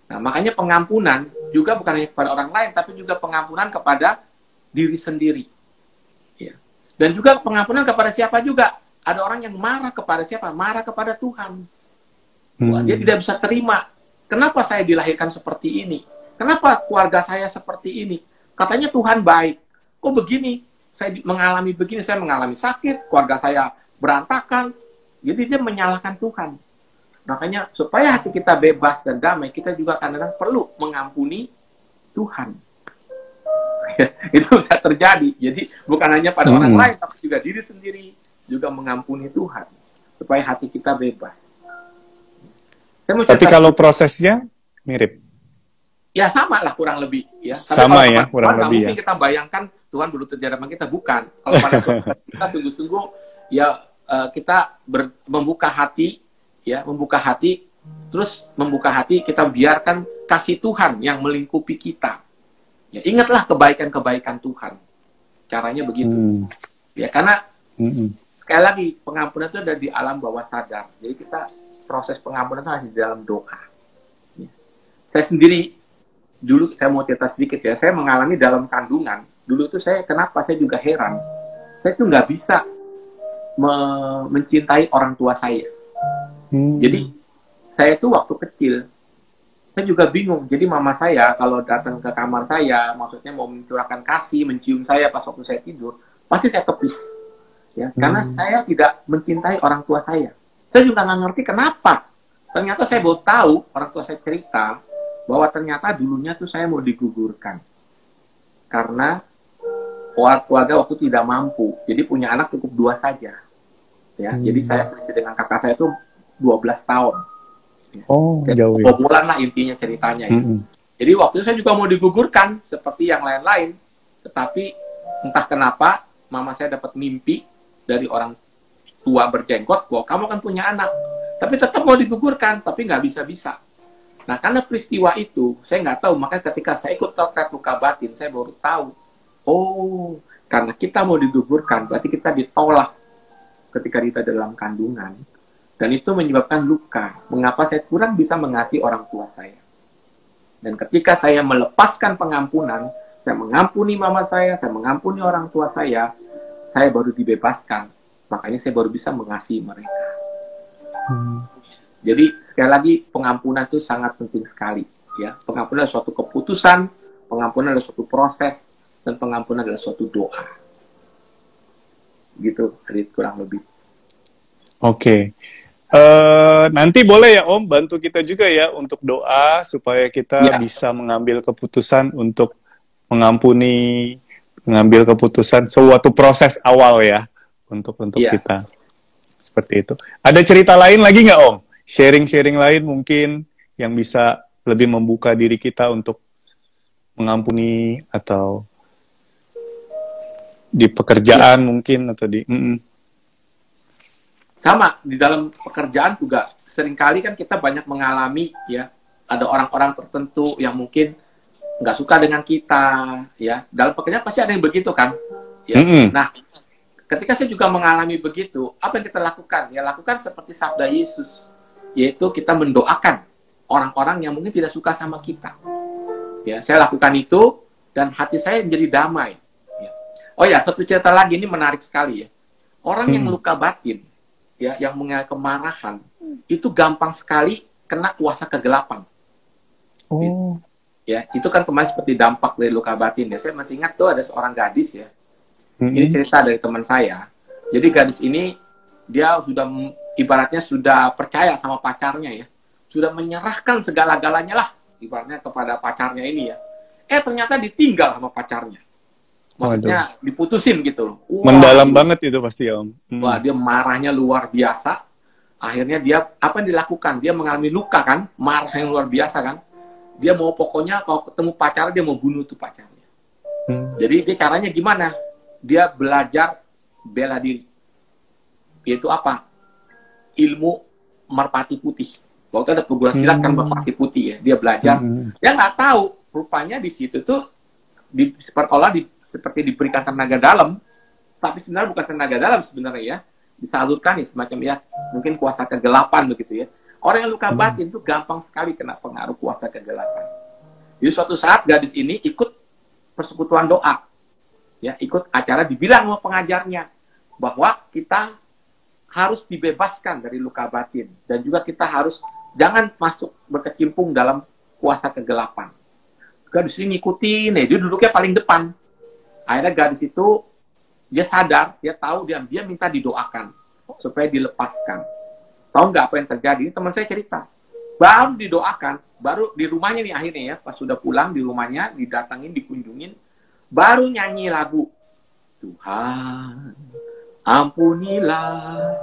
Nah, makanya pengampunan juga bukan hanya kepada orang lain, tapi juga pengampunan kepada diri sendiri. Ya. Dan juga pengampunan kepada siapa juga. Ada orang yang marah kepada siapa? Marah kepada Tuhan. Wah, dia tidak bisa terima. Kenapa saya dilahirkan seperti ini? Kenapa keluarga saya seperti ini? Katanya Tuhan baik. Kok begini? Saya mengalami begini, saya mengalami sakit, keluarga saya berantakan. Jadi dia menyalahkan Tuhan. Makanya supaya hati kita bebas dan damai, kita juga kadang-kadang perlu mengampuni Tuhan. Itu bisa terjadi. Jadi bukan hanya pada orang lain, tapi juga diri sendiri juga mengampuni Tuhan. Supaya hati kita bebas. Tapi kalau prosesnya mirip? Ya sama lah kurang lebih. Ya. Sama ya, kurang lebih mungkin kita bayangkan Tuhan dulu terjadi sama kita. Bukan. Kalau pada kita sungguh-sungguh, ya kita membuka hati, ya membuka hati, terus membuka hati kita biarkan kasih Tuhan yang melingkupi kita. Ya ingatlah kebaikan-kebaikan Tuhan. Caranya begitu. Ya karena sekali lagi pengampunan itu ada di alam bawah sadar. Jadi kita proses pengampunan itu harus di dalam doa. Ya. Saya sendiri dulu saya mau cerita sedikit ya. Saya mengalami dalam kandungan. Dulu itu saya kenapa saya juga heran. Saya tuh nggak bisa mencintai orang tua saya. Jadi saya tuh waktu kecil saya juga bingung. Jadi mama saya kalau datang ke kamar saya, maksudnya mau mencurahkan kasih, mencium saya pas waktu saya tidur, pasti saya tepis. Ya, karena saya tidak mencintai orang tua saya. Saya juga nggak ngerti kenapa. Ternyata saya baru tahu, orang tua saya cerita bahwa ternyata dulunya tuh saya mau digugurkan karena keluarga waktu tidak mampu. Jadi punya anak cukup 2 saja. Ya, jadi saya selisih dengan kakak saya itu 12 tahun. Ya. Oh, jauh ya. Kebobolan lah intinya ceritanya. Ya. Jadi waktu itu saya juga mau digugurkan seperti yang lain-lain. Tetapi entah kenapa mama saya dapat mimpi dari orang tua berjenggot bahwa kamu kan punya anak. Tapi tetap mau digugurkan, tapi nggak bisa-bisa. Nah, karena peristiwa itu, saya nggak tahu. Makanya ketika saya ikut Tokret Luka Batin, saya baru tahu. Oh, karena kita mau digugurkan, berarti kita ditolak ketika kita dalam kandungan. Dan itu menyebabkan luka. Mengapa saya kurang bisa mengasihi orang tua saya. Dan ketika saya melepaskan pengampunan, saya mengampuni mama saya mengampuni orang tua saya saya baru dibebaskan. Makanya saya baru bisa mengasihi mereka. Jadi sekali lagi pengampunan itu sangat penting sekali. Ya, pengampunan adalah suatu keputusan, pengampunan adalah suatu proses, dan pengampunan adalah suatu doa. Gitu, kurang lebih. Oke. Nanti boleh ya Om bantu kita juga ya untuk doa supaya kita bisa mengambil keputusan untuk mengambil keputusan suatu proses awal ya untuk kita. Seperti itu. Ada cerita lain lagi nggak Om? Sharing lain mungkin yang bisa lebih membuka diri kita untuk mengampuni atau di pekerjaan mungkin atau di sama di dalam pekerjaan juga seringkali kan kita banyak mengalami ya, ada orang-orang tertentu yang mungkin nggak suka dengan kita ya, dalam pekerjaan pasti ada yang begitu kan ya. Nah, ketika saya juga mengalami begitu, apa yang kita lakukan? Ya lakukan seperti sabda Yesus, yaitu kita mendoakan orang-orang yang mungkin tidak suka sama kita. Ya, saya lakukan itu dan hati saya menjadi damai. Ya. Oh ya, satu cerita lagi ini menarik sekali ya. Orang yang luka batin, ya, yang mengalami kemarahan, itu gampang sekali kena kuasa kegelapan. Oh. Ya, itu kan kemarin seperti dampak dari luka batin ya. Saya masih ingat tuh ada seorang gadis ya. Ini cerita dari teman saya. Jadi gadis ini dia sudah ibaratnya sudah percaya sama pacarnya ya. Sudah menyerahkan segala-galanya lah ibaratnya kepada pacarnya ini ya. Ternyata ditinggal sama pacarnya. Maksudnya diputusin gitu loh. Mendalam banget itu pasti ya Om. Wah, dia marahnya luar biasa. Akhirnya dia, apa yang dilakukan? Dia mengalami luka kan, marah yang luar biasa kan. Dia mau pokoknya kalau ketemu pacar dia mau bunuh tuh pacarnya. Jadi dia caranya gimana? Dia belajar bela diri. Yaitu apa? Ilmu merpati putih. Waktu ada perguruan silat kan merpati putih ya. Dia belajar. Dia nggak tahu. Rupanya di situ tuh seperti diberikan tenaga dalam. Tapi sebenarnya bukan tenaga dalam sebenarnya ya. Disalurkan ya semacam ya. Mungkin kuasa kegelapan begitu ya. Orang yang luka batin tuh gampang sekali kena pengaruh kuasa kegelapan. Jadi suatu saat gadis ini ikut persekutuan doa. Ya, ikut acara dibilang sama pengajarnya bahwa kita harus dibebaskan dari luka batin dan juga kita harus jangan masuk berkecimpung dalam kuasa kegelapan. Gadis ini ngikutin, dia duduknya paling depan. Akhirnya gadis itu dia sadar, dia tahu dia minta didoakan supaya dilepaskan. Tahu nggak apa yang terjadi? Ini teman saya cerita. Baru didoakan, baru di rumahnya nih akhirnya ya, pas sudah pulang di rumahnya, didatangin, dikunjungin, baru nyanyi lagu. Tuhan, ampunilah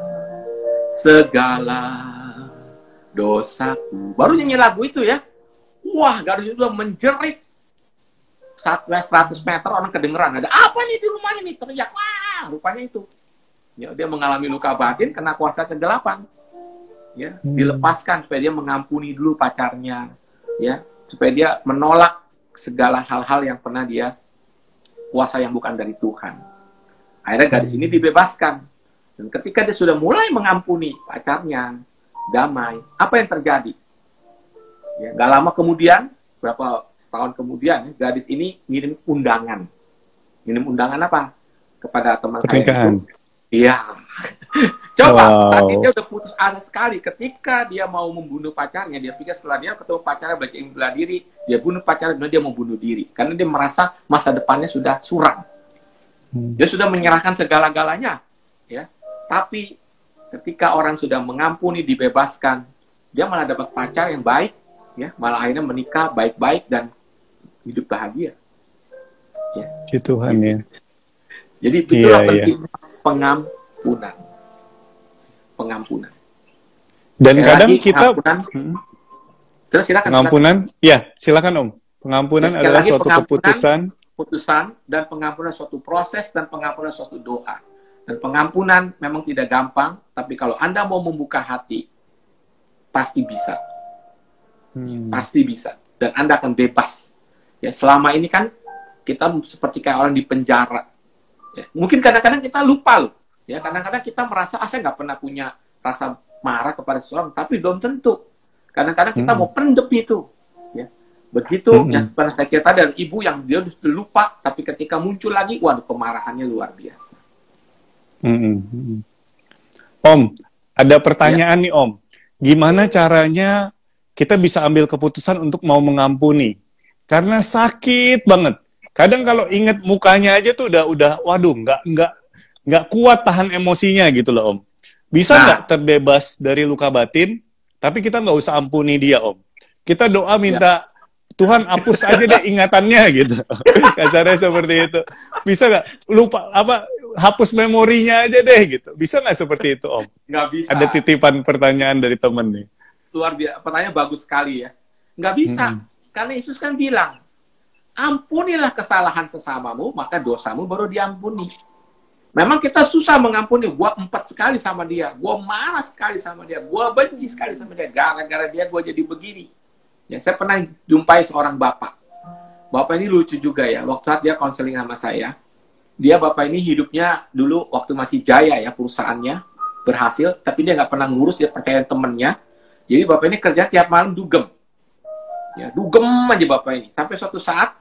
segala dosaku. Baru nyanyi lagu itu ya. Wah, gadis itu menjerit. 100 meter orang kedengeran. Ada apa nih di rumahnya nih? Teriak. Wah, rupanya itu. Ya, dia mengalami luka batin, kena kuasa kegelapan. Ya, dilepaskan supaya dia mengampuni dulu pacarnya. Ya, supaya dia menolak segala hal-hal yang pernah dia kuasa yang bukan dari Tuhan. Akhirnya gadis ini dibebaskan. Dan ketika dia sudah mulai mengampuni pacarnya, damai, apa yang terjadi? Ya, gak lama kemudian, berapa tahun kemudian, gadis ini ngirim undangan. Ngirim undangan apa? Kepada teman saya itu. Iya. Coba, tadi dia udah putus asa sekali. Ketika dia mau membunuh pacarnya, dia pikir setelah dia ketemu pacarnya baca bela diri, dia bunuh pacarnya, dia mau bunuh diri. Karena dia merasa masa depannya sudah suram. Dia sudah menyerahkan segala-galanya. Ya. Tapi ketika orang sudah mengampuni, dibebaskan, dia malah dapat pacar yang baik, ya, malah akhirnya menikah baik-baik dan hidup bahagia. Ya. Tuhan ya. Jadi itulah pentingnya pengampunan. Pengampunan. Dan kadang kita terus silakan. Pengampunan, ya silakan Om. Pengampunan adalah suatu keputusan dan pengampunan suatu proses dan pengampunan suatu doa. Dan pengampunan memang tidak gampang, tapi kalau Anda mau membuka hati, pasti bisa. Pasti bisa. Dan Anda akan bebas. Ya, selama ini kan kita seperti kayak orang di penjara. Ya, mungkin kadang-kadang kita lupa loh. Ya, kadang-kadang kita merasa, saya nggak pernah punya rasa marah kepada seseorang, tapi belum tentu. Kadang-kadang kita mau pendem itu. Ya. Begitu, yang pernah saya kira tadi, ada ibu yang dia lupa, tapi ketika muncul lagi, waduh, kemarahannya luar biasa. Mm-mm. Om, ada pertanyaan nih Om. Gimana caranya kita bisa ambil keputusan untuk mau mengampuni? Karena sakit banget. Kadang kalau inget mukanya aja tuh udah, waduh, nggak kuat tahan emosinya gitu loh Om. Bisa nggak Nah, terbebas dari luka batin, tapi kita nggak usah ampuni dia Om. Kita doa ya, minta Tuhan hapus aja deh ingatannya gitu. Kasarnya seperti itu. Bisa nggak lupa apa hapus memorinya aja deh gitu. Bisa nggak seperti itu Om? nggak bisa. Ada titipan pertanyaan dari temen nih. Luar biasa. Pertanyaan bagus sekali ya. Nggak bisa. Mm-mm. Karena Yesus kan bilang, ampunilah kesalahan sesamamu, maka dosamu baru diampuni. Memang kita susah mengampuni. Gua 4 sekali sama dia. Gua marah sekali sama dia. Gua benci sekali sama dia. Gara-gara dia gua jadi begini. Ya, saya pernah jumpai seorang bapak. Bapak ini lucu juga ya. Waktu saat dia konseling sama saya, dia bapak ini hidupnya dulu waktu masih jaya ya perusahaannya berhasil, tapi dia nggak pernah ngurus, dia percaya temennya. Jadi bapak ini kerja tiap malam dugem. Ya, dugem aja bapak ini. Sampai suatu saat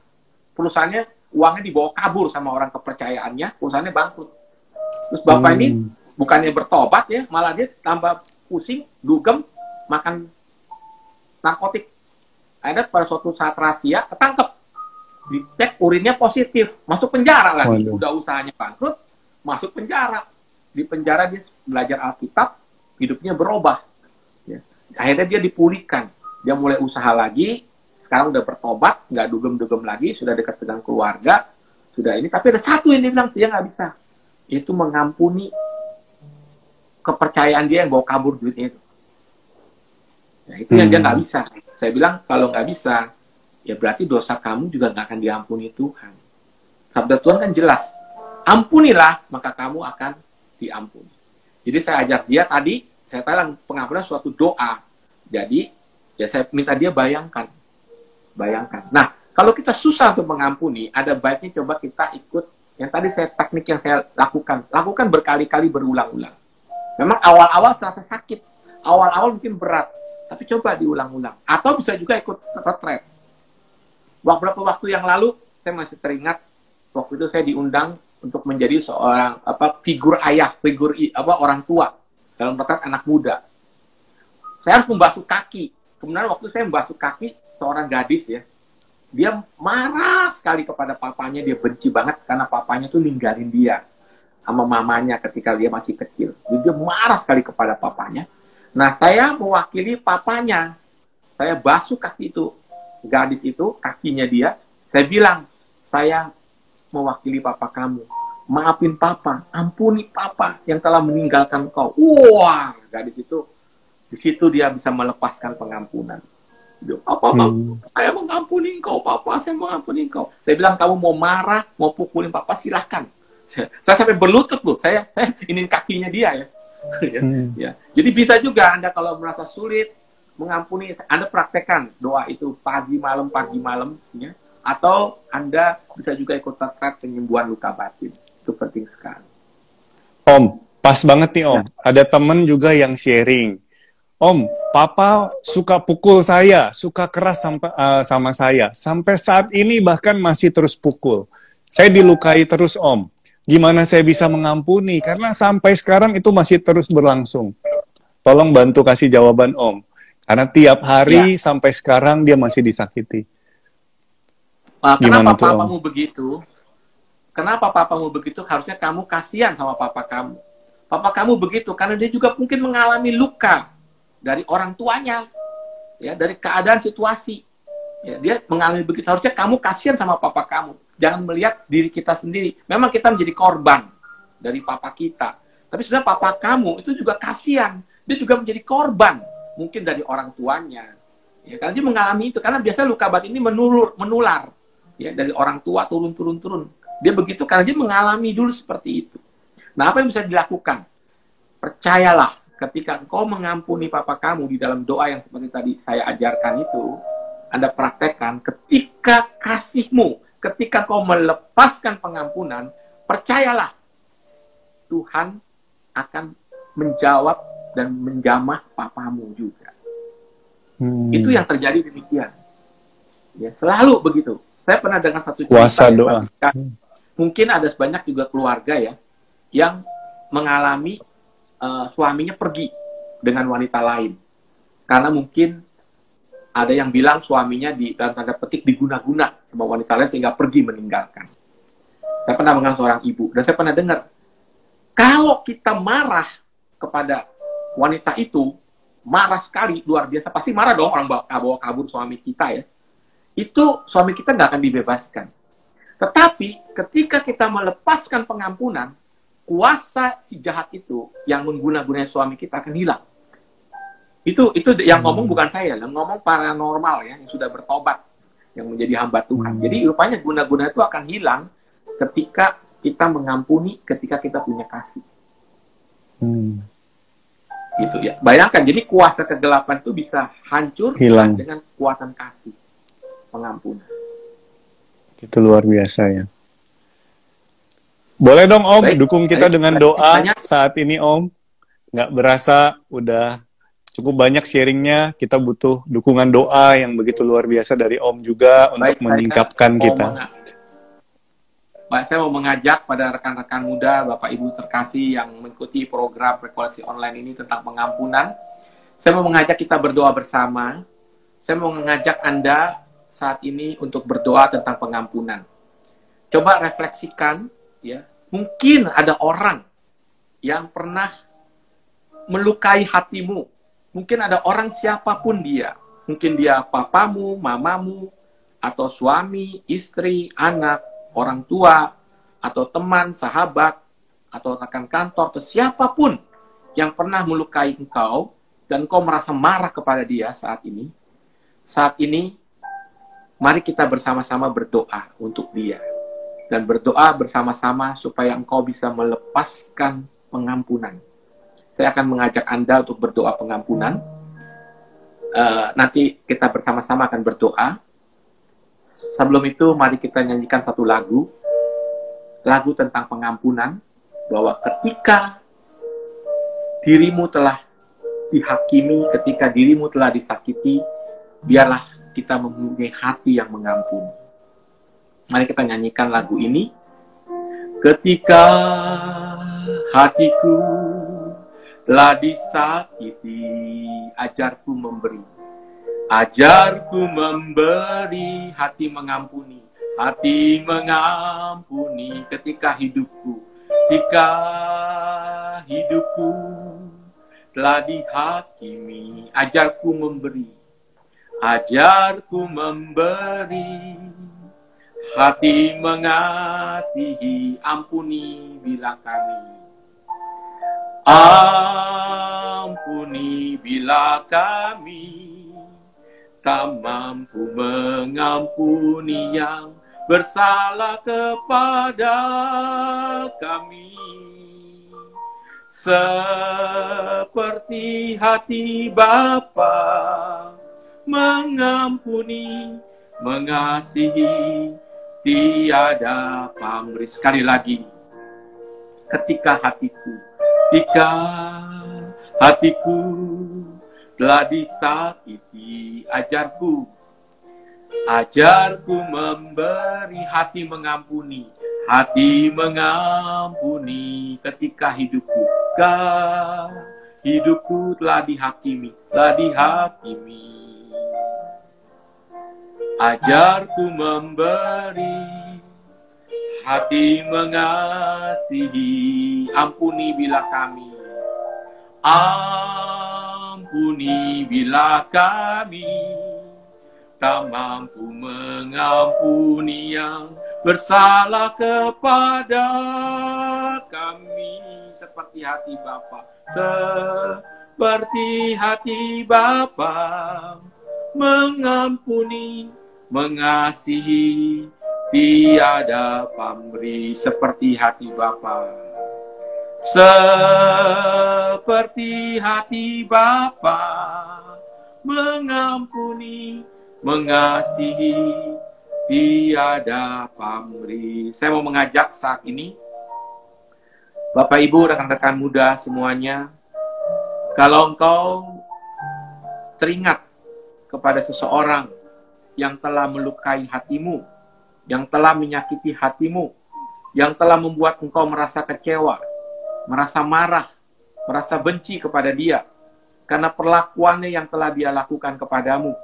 perusahaannya uangnya dibawa kabur sama orang kepercayaannya, perusahaannya bangkrut. Terus bapak ini bukannya bertobat ya, malah dia tambah pusing, dugem, makan narkotik. Ada pada suatu saat rahasia ketangkep, dicek urinnya positif, masuk penjara lagi. Waduh. Udah usahanya bangkrut, masuk penjara. Di penjara dia belajar Alkitab, hidupnya berubah. Ya. Akhirnya dia dipulihkan, dia mulai usaha lagi. Sekarang udah bertobat, nggak dugem-dugem lagi, sudah dekat dengan keluarga, sudah ini. Tapi ada satu yang dia bilang dia nggak bisa, yaitu mengampuni kepercayaan dia yang bawa kabur duitnya itu. Nah, itu yang dia nggak bisa. Saya bilang, kalau nggak bisa, ya berarti dosa kamu juga nggak akan diampuni Tuhan. Sabda Tuhan kan jelas, ampunilah, maka kamu akan diampuni. Jadi saya ajak dia tadi, saya bilang pengampunan suatu doa. Jadi, ya saya minta dia bayangkan. Nah, kalau kita susah untuk mengampuni, ada baiknya coba kita ikut, yang tadi teknik yang saya lakukan berkali-kali berulang-ulang. Memang awal-awal terasa sakit, awal-awal mungkin berat, tapi coba diulang-ulang. Atau bisa juga ikut retret. Beberapa waktu yang lalu, saya masih teringat, waktu itu saya diundang untuk menjadi seorang figur ayah, orang tua dalam retret anak muda. Saya harus membasuh kaki. Kemudian waktu saya membasuh kaki seorang gadis ya, dia marah sekali kepada papanya, dia benci banget karena papanya tuh ninggalin dia sama mamanya ketika dia masih kecil. Jadi dia marah sekali kepada papanya. Nah, saya mewakili papanya. Saya basuh kaki itu, gadis itu, kakinya dia. Saya bilang, saya mewakili papa kamu. Maafin papa, ampuni papa yang telah meninggalkan kau. Wah, gadis itu, di situ dia bisa melepaskan pengampunan. Dia, papa, saya mengampuni engkau, papa, saya mengampuni engkau. Saya bilang, kamu mau marah, mau pukulin papa, silahkan. Saya sampai berlutut loh, saya ingin kakinya dia ya. Ya. Jadi bisa juga Anda kalau merasa sulit mengampuni, Anda praktekkan doa itu pagi malam ya. Atau Anda bisa juga ikut retret penyembuhan luka batin. Itu penting sekali. Om, pas banget nih Om. Ada temen juga yang sharing. Om, papa suka pukul saya, suka keras sama saya. Sampai saat ini bahkan masih terus pukul. Saya dilukai terus Om. Gimana saya bisa mengampuni? Karena sampai sekarang itu masih terus berlangsung. Tolong bantu kasih jawaban Om. Karena tiap hari sampai sekarang dia masih disakiti. Kenapa papamu begitu? Kenapa papamu begitu? Harusnya kamu kasihan sama papa kamu. Papa kamu begitu karena dia juga mungkin mengalami luka dari orang tuanya, ya, dari keadaan situasi. Ya, dia mengalami begitu. Harusnya kamu kasihan sama papa kamu. Jangan melihat diri kita sendiri. Memang kita menjadi korban dari papa kita. Tapi sebenarnya papa kamu itu juga kasihan. Dia juga menjadi korban. Mungkin dari orang tuanya. Ya, karena dia mengalami itu. Karena biasanya luka batin ini menular. Ya, dari orang tua turun. Dia begitu karena dia mengalami dulu seperti itu. Nah, apa yang bisa dilakukan? Percayalah, ketika engkau mengampuni papa kamu di dalam doa yang seperti tadi saya ajarkan itu, Anda praktekkan, ketika kasihmu, ketika kau melepaskan pengampunan, percayalah, Tuhan akan menjawab dan menjamah papamu juga. Itu yang terjadi demikian. Ya, selalu begitu. Saya pernah dengar satu cerita. Kuasa doa. Mungkin ada sebanyak juga keluarga ya, yang mengalami suaminya pergi dengan wanita lain. Karena mungkin ada yang bilang suaminya dalam tanda petik diguna-guna sama wanita lain sehingga pergi meninggalkan. Saya pernah mengenal seorang ibu, dan saya pernah dengar, kalau kita marah kepada wanita itu, marah sekali, luar biasa, pasti marah dong orang bawa kabur suami kita ya. Itu suami kita nggak akan dibebaskan. Tetapi ketika kita melepaskan pengampunan, kuasa si jahat itu yang mengguna-gunai suami kita akan hilang. Itu yang ngomong bukan saya, yang ngomong paranormal ya, yang sudah bertobat, yang menjadi hamba Tuhan. Jadi rupanya guna-guna itu akan hilang ketika kita mengampuni, ketika kita punya kasih. Gitu ya. Bayangkan, jadi kuasa kegelapan itu bisa hancur hilang dengan kekuatan kasih, pengampunan. Itu luar biasa ya. Boleh dong Om, dukung kita dengan doa saat ini Om. Nggak berasa udah cukup banyak sharingnya, kita butuh dukungan doa yang begitu luar biasa dari Om juga untuk menyingkapkan kita. Saya mau mengajak pada rekan-rekan muda, Bapak Ibu terkasih yang mengikuti program rekoleksi online ini tentang pengampunan. Saya mau mengajak kita berdoa bersama. Saya mau mengajak Anda saat ini untuk berdoa tentang pengampunan. Coba refleksikan, ya. Mungkin ada orang yang pernah melukai hatimu. Mungkin ada orang siapapun dia. Mungkin dia papamu, mamamu, atau suami, istri, anak, orang tua, atau teman, sahabat, atau rekan kantor, atau siapapun yang pernah melukai engkau, dan engkau merasa marah kepada dia saat ini. Saat ini, mari kita bersama-sama berdoa untuk dia. Dan berdoa bersama-sama supaya engkau bisa melepaskan pengampunan. Saya akan mengajak Anda untuk berdoa pengampunan. Nanti kita bersama-sama akan berdoa. Sebelum itu, mari kita nyanyikan satu lagu. Lagu tentang pengampunan. Bahwa ketika dirimu telah dihakimi, ketika dirimu telah disakiti, biarlah kita mempunyai hati yang mengampuni. Mari kita nyanyikan lagu ini. Ketika hatiku telah disakiti, ajarku memberi. Ajarku memberi, hati mengampuni. Hati mengampuni ketika hidupku telah dihakimi. Ajarku memberi. Ajarku memberi. Hati mengasihi, ampuni bila kami. Ampuni bila kami tak mampu mengampuni yang bersalah kepada kami. Seperti hati Bapa mengampuni, mengasihi, tiada pamrih. Sekali lagi, ketika hatiku telah disakiti, ajarku memberi. Hati mengampuni ketika hidupku telah dihakimi. Ajarku memberi, hati mengasihi, ampuni bila kami. Ampuni bila kami tak mampu mengampuni yang bersalah kepada kami. Seperti hati Bapa, mengampuni, mengasihi, tiada pamrih. Seperti hati Bapa, seperti hati Bapa, mengampuni, mengasihi, tiada pamrih. Saya mau mengajak saat ini Bapak Ibu, rekan-rekan muda semuanya, kalau engkau teringat kepada seseorang yang telah melukai hatimu, yang telah menyakiti hatimu, yang telah membuat engkau merasa kecewa, merasa marah, merasa benci kepada dia, karena perlakuannya yang telah dia lakukan kepadamu.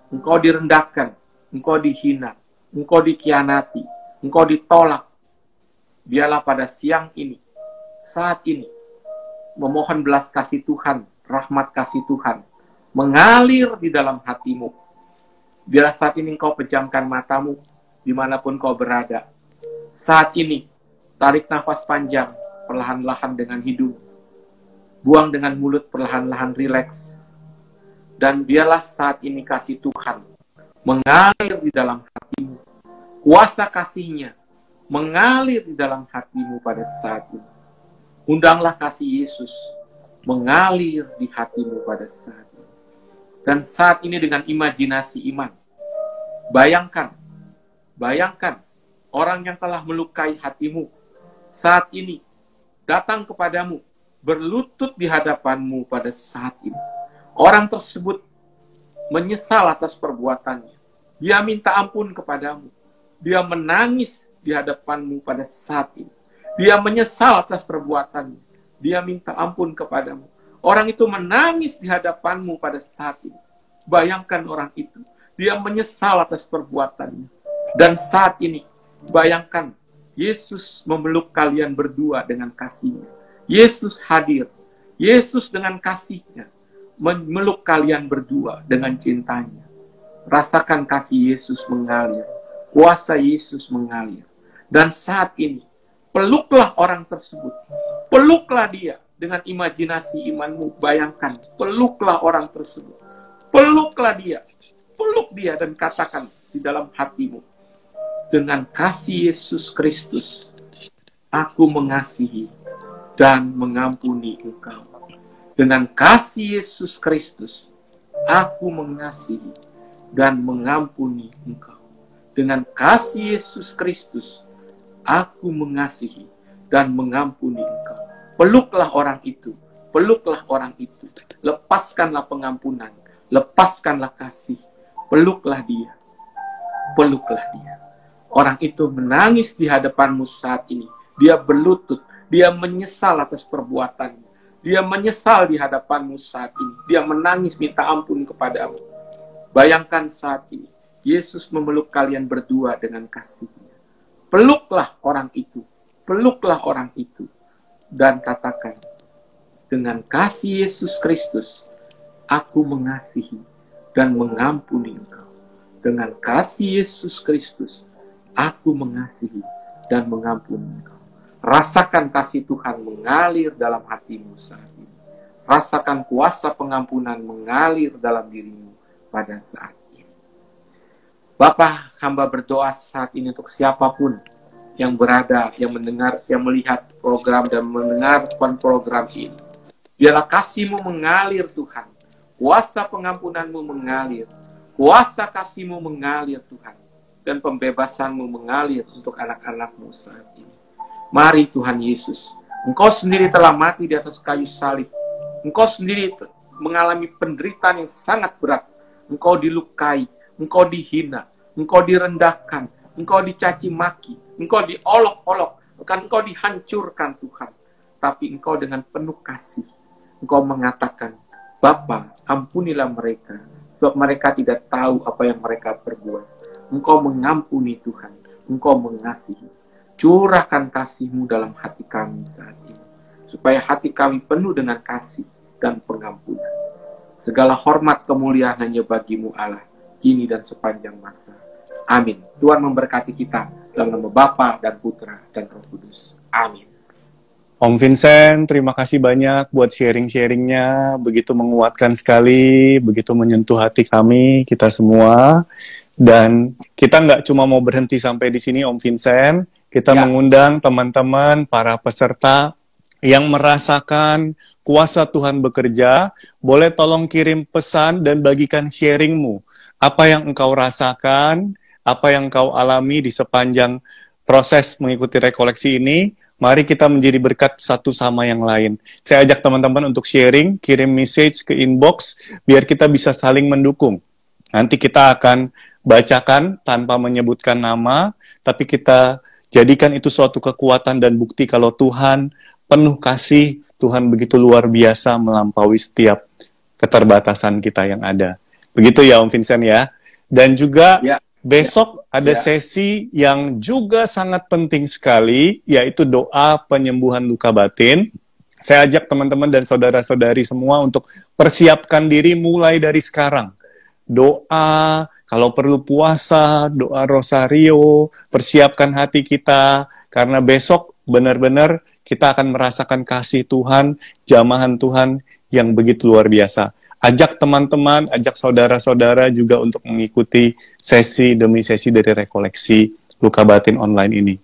Engkau direndahkan, engkau dihina, engkau dikhianati, engkau ditolak. Biarlah pada siang ini, saat ini, memohon belas kasih Tuhan, rahmat kasih Tuhan, mengalir di dalam hatimu. Biarlah saat ini engkau pejamkan matamu, dimanapun kau berada. Saat ini, tarik nafas panjang, perlahan-lahan dengan hidung. Buang dengan mulut, perlahan-lahan rileks. Dan biarlah saat ini kasih Tuhan mengalir di dalam hatimu. Kuasa kasih-Nya mengalir di dalam hatimu pada saat ini. Undanglah kasih Yesus mengalir di hatimu pada saat ini. Dan saat ini dengan imajinasi iman, bayangkan orang yang telah melukai hatimu saat ini datang kepadamu, berlutut di hadapanmu pada saat ini. Orang tersebut menyesal atas perbuatannya. Dia minta ampun kepadamu. Dia menangis di hadapanmu pada saat ini. Dia menyesal atas perbuatannya. Dia minta ampun kepadamu. Orang itu menangis di hadapanmu pada saat ini. Bayangkan orang itu. Dia menyesal atas perbuatannya. Dan saat ini, bayangkan Yesus memeluk kalian berdua dengan kasih-Nya. Yesus hadir. Yesus dengan kasih-Nya memeluk kalian berdua dengan cintanya. Rasakan kasih Yesus mengalir. Kuasa Yesus mengalir. Dan saat ini, peluklah orang tersebut. Peluklah dia dengan imajinasi imanmu. Bayangkan, peluklah orang tersebut. Peluklah dia. Peluk dia dan katakan di dalam hatimu. Dengan kasih Yesus Kristus, aku mengasihi dan mengampuni engkau. Dengan kasih Yesus Kristus, aku mengasihi dan mengampuni engkau. Dengan kasih Yesus Kristus, aku mengasihi dan mengampuni engkau. Peluklah orang itu. Peluklah orang itu. Lepaskanlah pengampunan. Lepaskanlah kasih. Peluklah dia. Peluklah dia. Orang itu menangis di hadapanmu saat ini. Dia berlutut. Dia menyesal atas perbuatannya. Dia menyesal di hadapanmu saat ini. Dia menangis minta ampun kepadamu. Bayangkan saat ini. Yesus memeluk kalian berdua dengan kasih-Nya. Peluklah orang itu. Peluklah orang itu. Dan katakan, dengan kasih Yesus Kristus, aku mengasihi dan mengampuni engkau. Dengan kasih Yesus Kristus, aku mengasihi dan mengampuni engkau. Rasakan kasih Tuhan mengalir dalam hatimu saat ini. Rasakan kuasa pengampunan mengalir dalam dirimu pada saat ini. Bapa, hamba berdoa saat ini untuk siapapun yang berada, yang mendengar, yang melihat program dan mendengarkan program ini. Biarlah kasih-Mu mengalir Tuhan. Kuasa pengampunan-Mu mengalir. Kuasa kasih-Mu mengalir Tuhan. Dan pembebasan-Mu mengalir untuk anak-anak-Mu saat ini. Mari Tuhan Yesus, Engkau sendiri telah mati di atas kayu salib. Engkau sendiri mengalami penderitaan yang sangat berat. Engkau dilukai, Engkau dihina, Engkau direndahkan, Engkau dicaci maki, Engkau diolok-olok, bahkan Engkau dihancurkan Tuhan. Tapi Engkau dengan penuh kasih, Engkau mengatakan, Bapa, ampunilah mereka, sebab mereka tidak tahu apa yang mereka perbuat. Engkau mengampuni Tuhan, Engkau mengasihi. Curahkan kasih-Mu dalam hati kami saat ini, supaya hati kami penuh dengan kasih dan pengampunan. Segala hormat kemuliaan hanya bagi-Mu Allah, kini dan sepanjang masa. Amin. Tuhan memberkati kita dalam nama Bapa dan Putra dan Roh Kudus. Amin. Om Vincent, terima kasih banyak buat sharing-sharingnya, begitu menguatkan sekali, begitu menyentuh hati kami, kita semua. Dan kita nggak cuma mau berhenti sampai di sini, Om Vincent. Kita mengundang teman-teman, para peserta yang merasakan kuasa Tuhan bekerja. Boleh tolong kirim pesan dan bagikan sharingmu. Apa yang engkau rasakan, apa yang engkau alami di sepanjang proses mengikuti rekoleksi ini. Mari kita menjadi berkat satu sama yang lain. Saya ajak teman-teman untuk sharing, kirim message ke inbox, biar kita bisa saling mendukung. Nanti kita akan bacakan tanpa menyebutkan nama, tapi kita jadikan itu suatu kekuatan dan bukti kalau Tuhan penuh kasih, Tuhan begitu luar biasa melampaui setiap keterbatasan kita yang ada. Begitu ya Om Vincent ya. Dan juga Ya, besok ada ya. sesi yang juga sangat penting sekali, yaitu doa penyembuhan luka batin. Saya ajak teman-teman dan saudara-saudari semua untuk persiapkan diri mulai dari sekarang. Doa, kalau perlu puasa, doa rosario, persiapkan hati kita, karena besok benar-benar kita akan merasakan kasih Tuhan, jamahan Tuhan yang begitu luar biasa. Ajak teman-teman, ajak saudara-saudara juga untuk mengikuti sesi demi sesi dari rekoleksi luka batin online ini.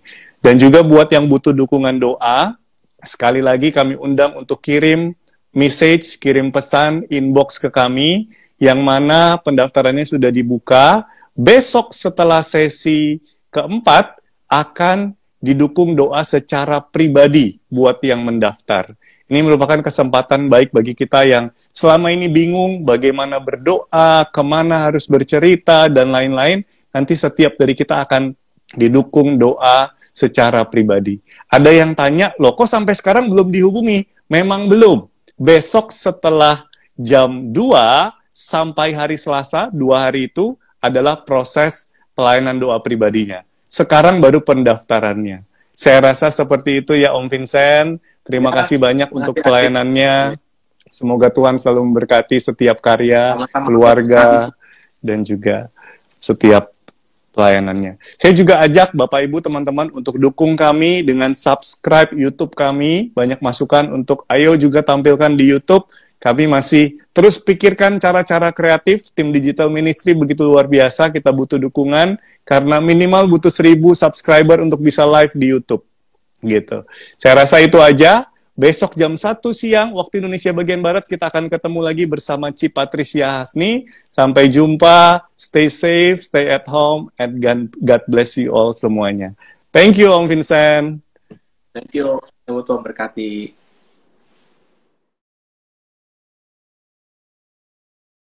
Dan juga buat yang butuh dukungan doa, sekali lagi kami undang untuk kirim message, kirim pesan, inbox ke kami, yang mana pendaftarannya sudah dibuka. Besok setelah sesi keempat akan didukung doa secara pribadi buat yang mendaftar. Ini merupakan kesempatan baik bagi kita yang selama ini bingung bagaimana berdoa, kemana harus bercerita, dan lain-lain. Nanti setiap dari kita akan didukung doa secara pribadi. Ada yang tanya, loh kok sampai sekarang belum dihubungi? Memang belum. Besok setelah jam 2 sampai hari Selasa, 2 hari itu adalah proses pelayanan doa pribadinya. Sekarang baru pendaftarannya. Saya rasa seperti itu ya Om Vincent. Terima kasih banyak untuk pelayanannya. Semoga Tuhan selalu memberkati setiap karya, keluarga, dan juga setiap pelayanannya. Saya juga ajak Bapak Ibu teman-teman untuk dukung kami dengan subscribe YouTube kami. Banyak masukan untuk ayo juga tampilkan di YouTube. Kami masih terus pikirkan cara-cara kreatif. Tim Digital Ministry begitu luar biasa. Kita butuh dukungan karena minimal butuh 1.000 subscriber untuk bisa live di YouTube. Gitu. Saya rasa itu aja. Besok jam 1 siang waktu Indonesia bagian Barat kita akan ketemu lagi bersama Ci Patricia Hasni. Sampai jumpa. Stay safe, stay at home, and God bless you all semuanya. Thank you Om Vincent. Thank you. Tuhan berkati.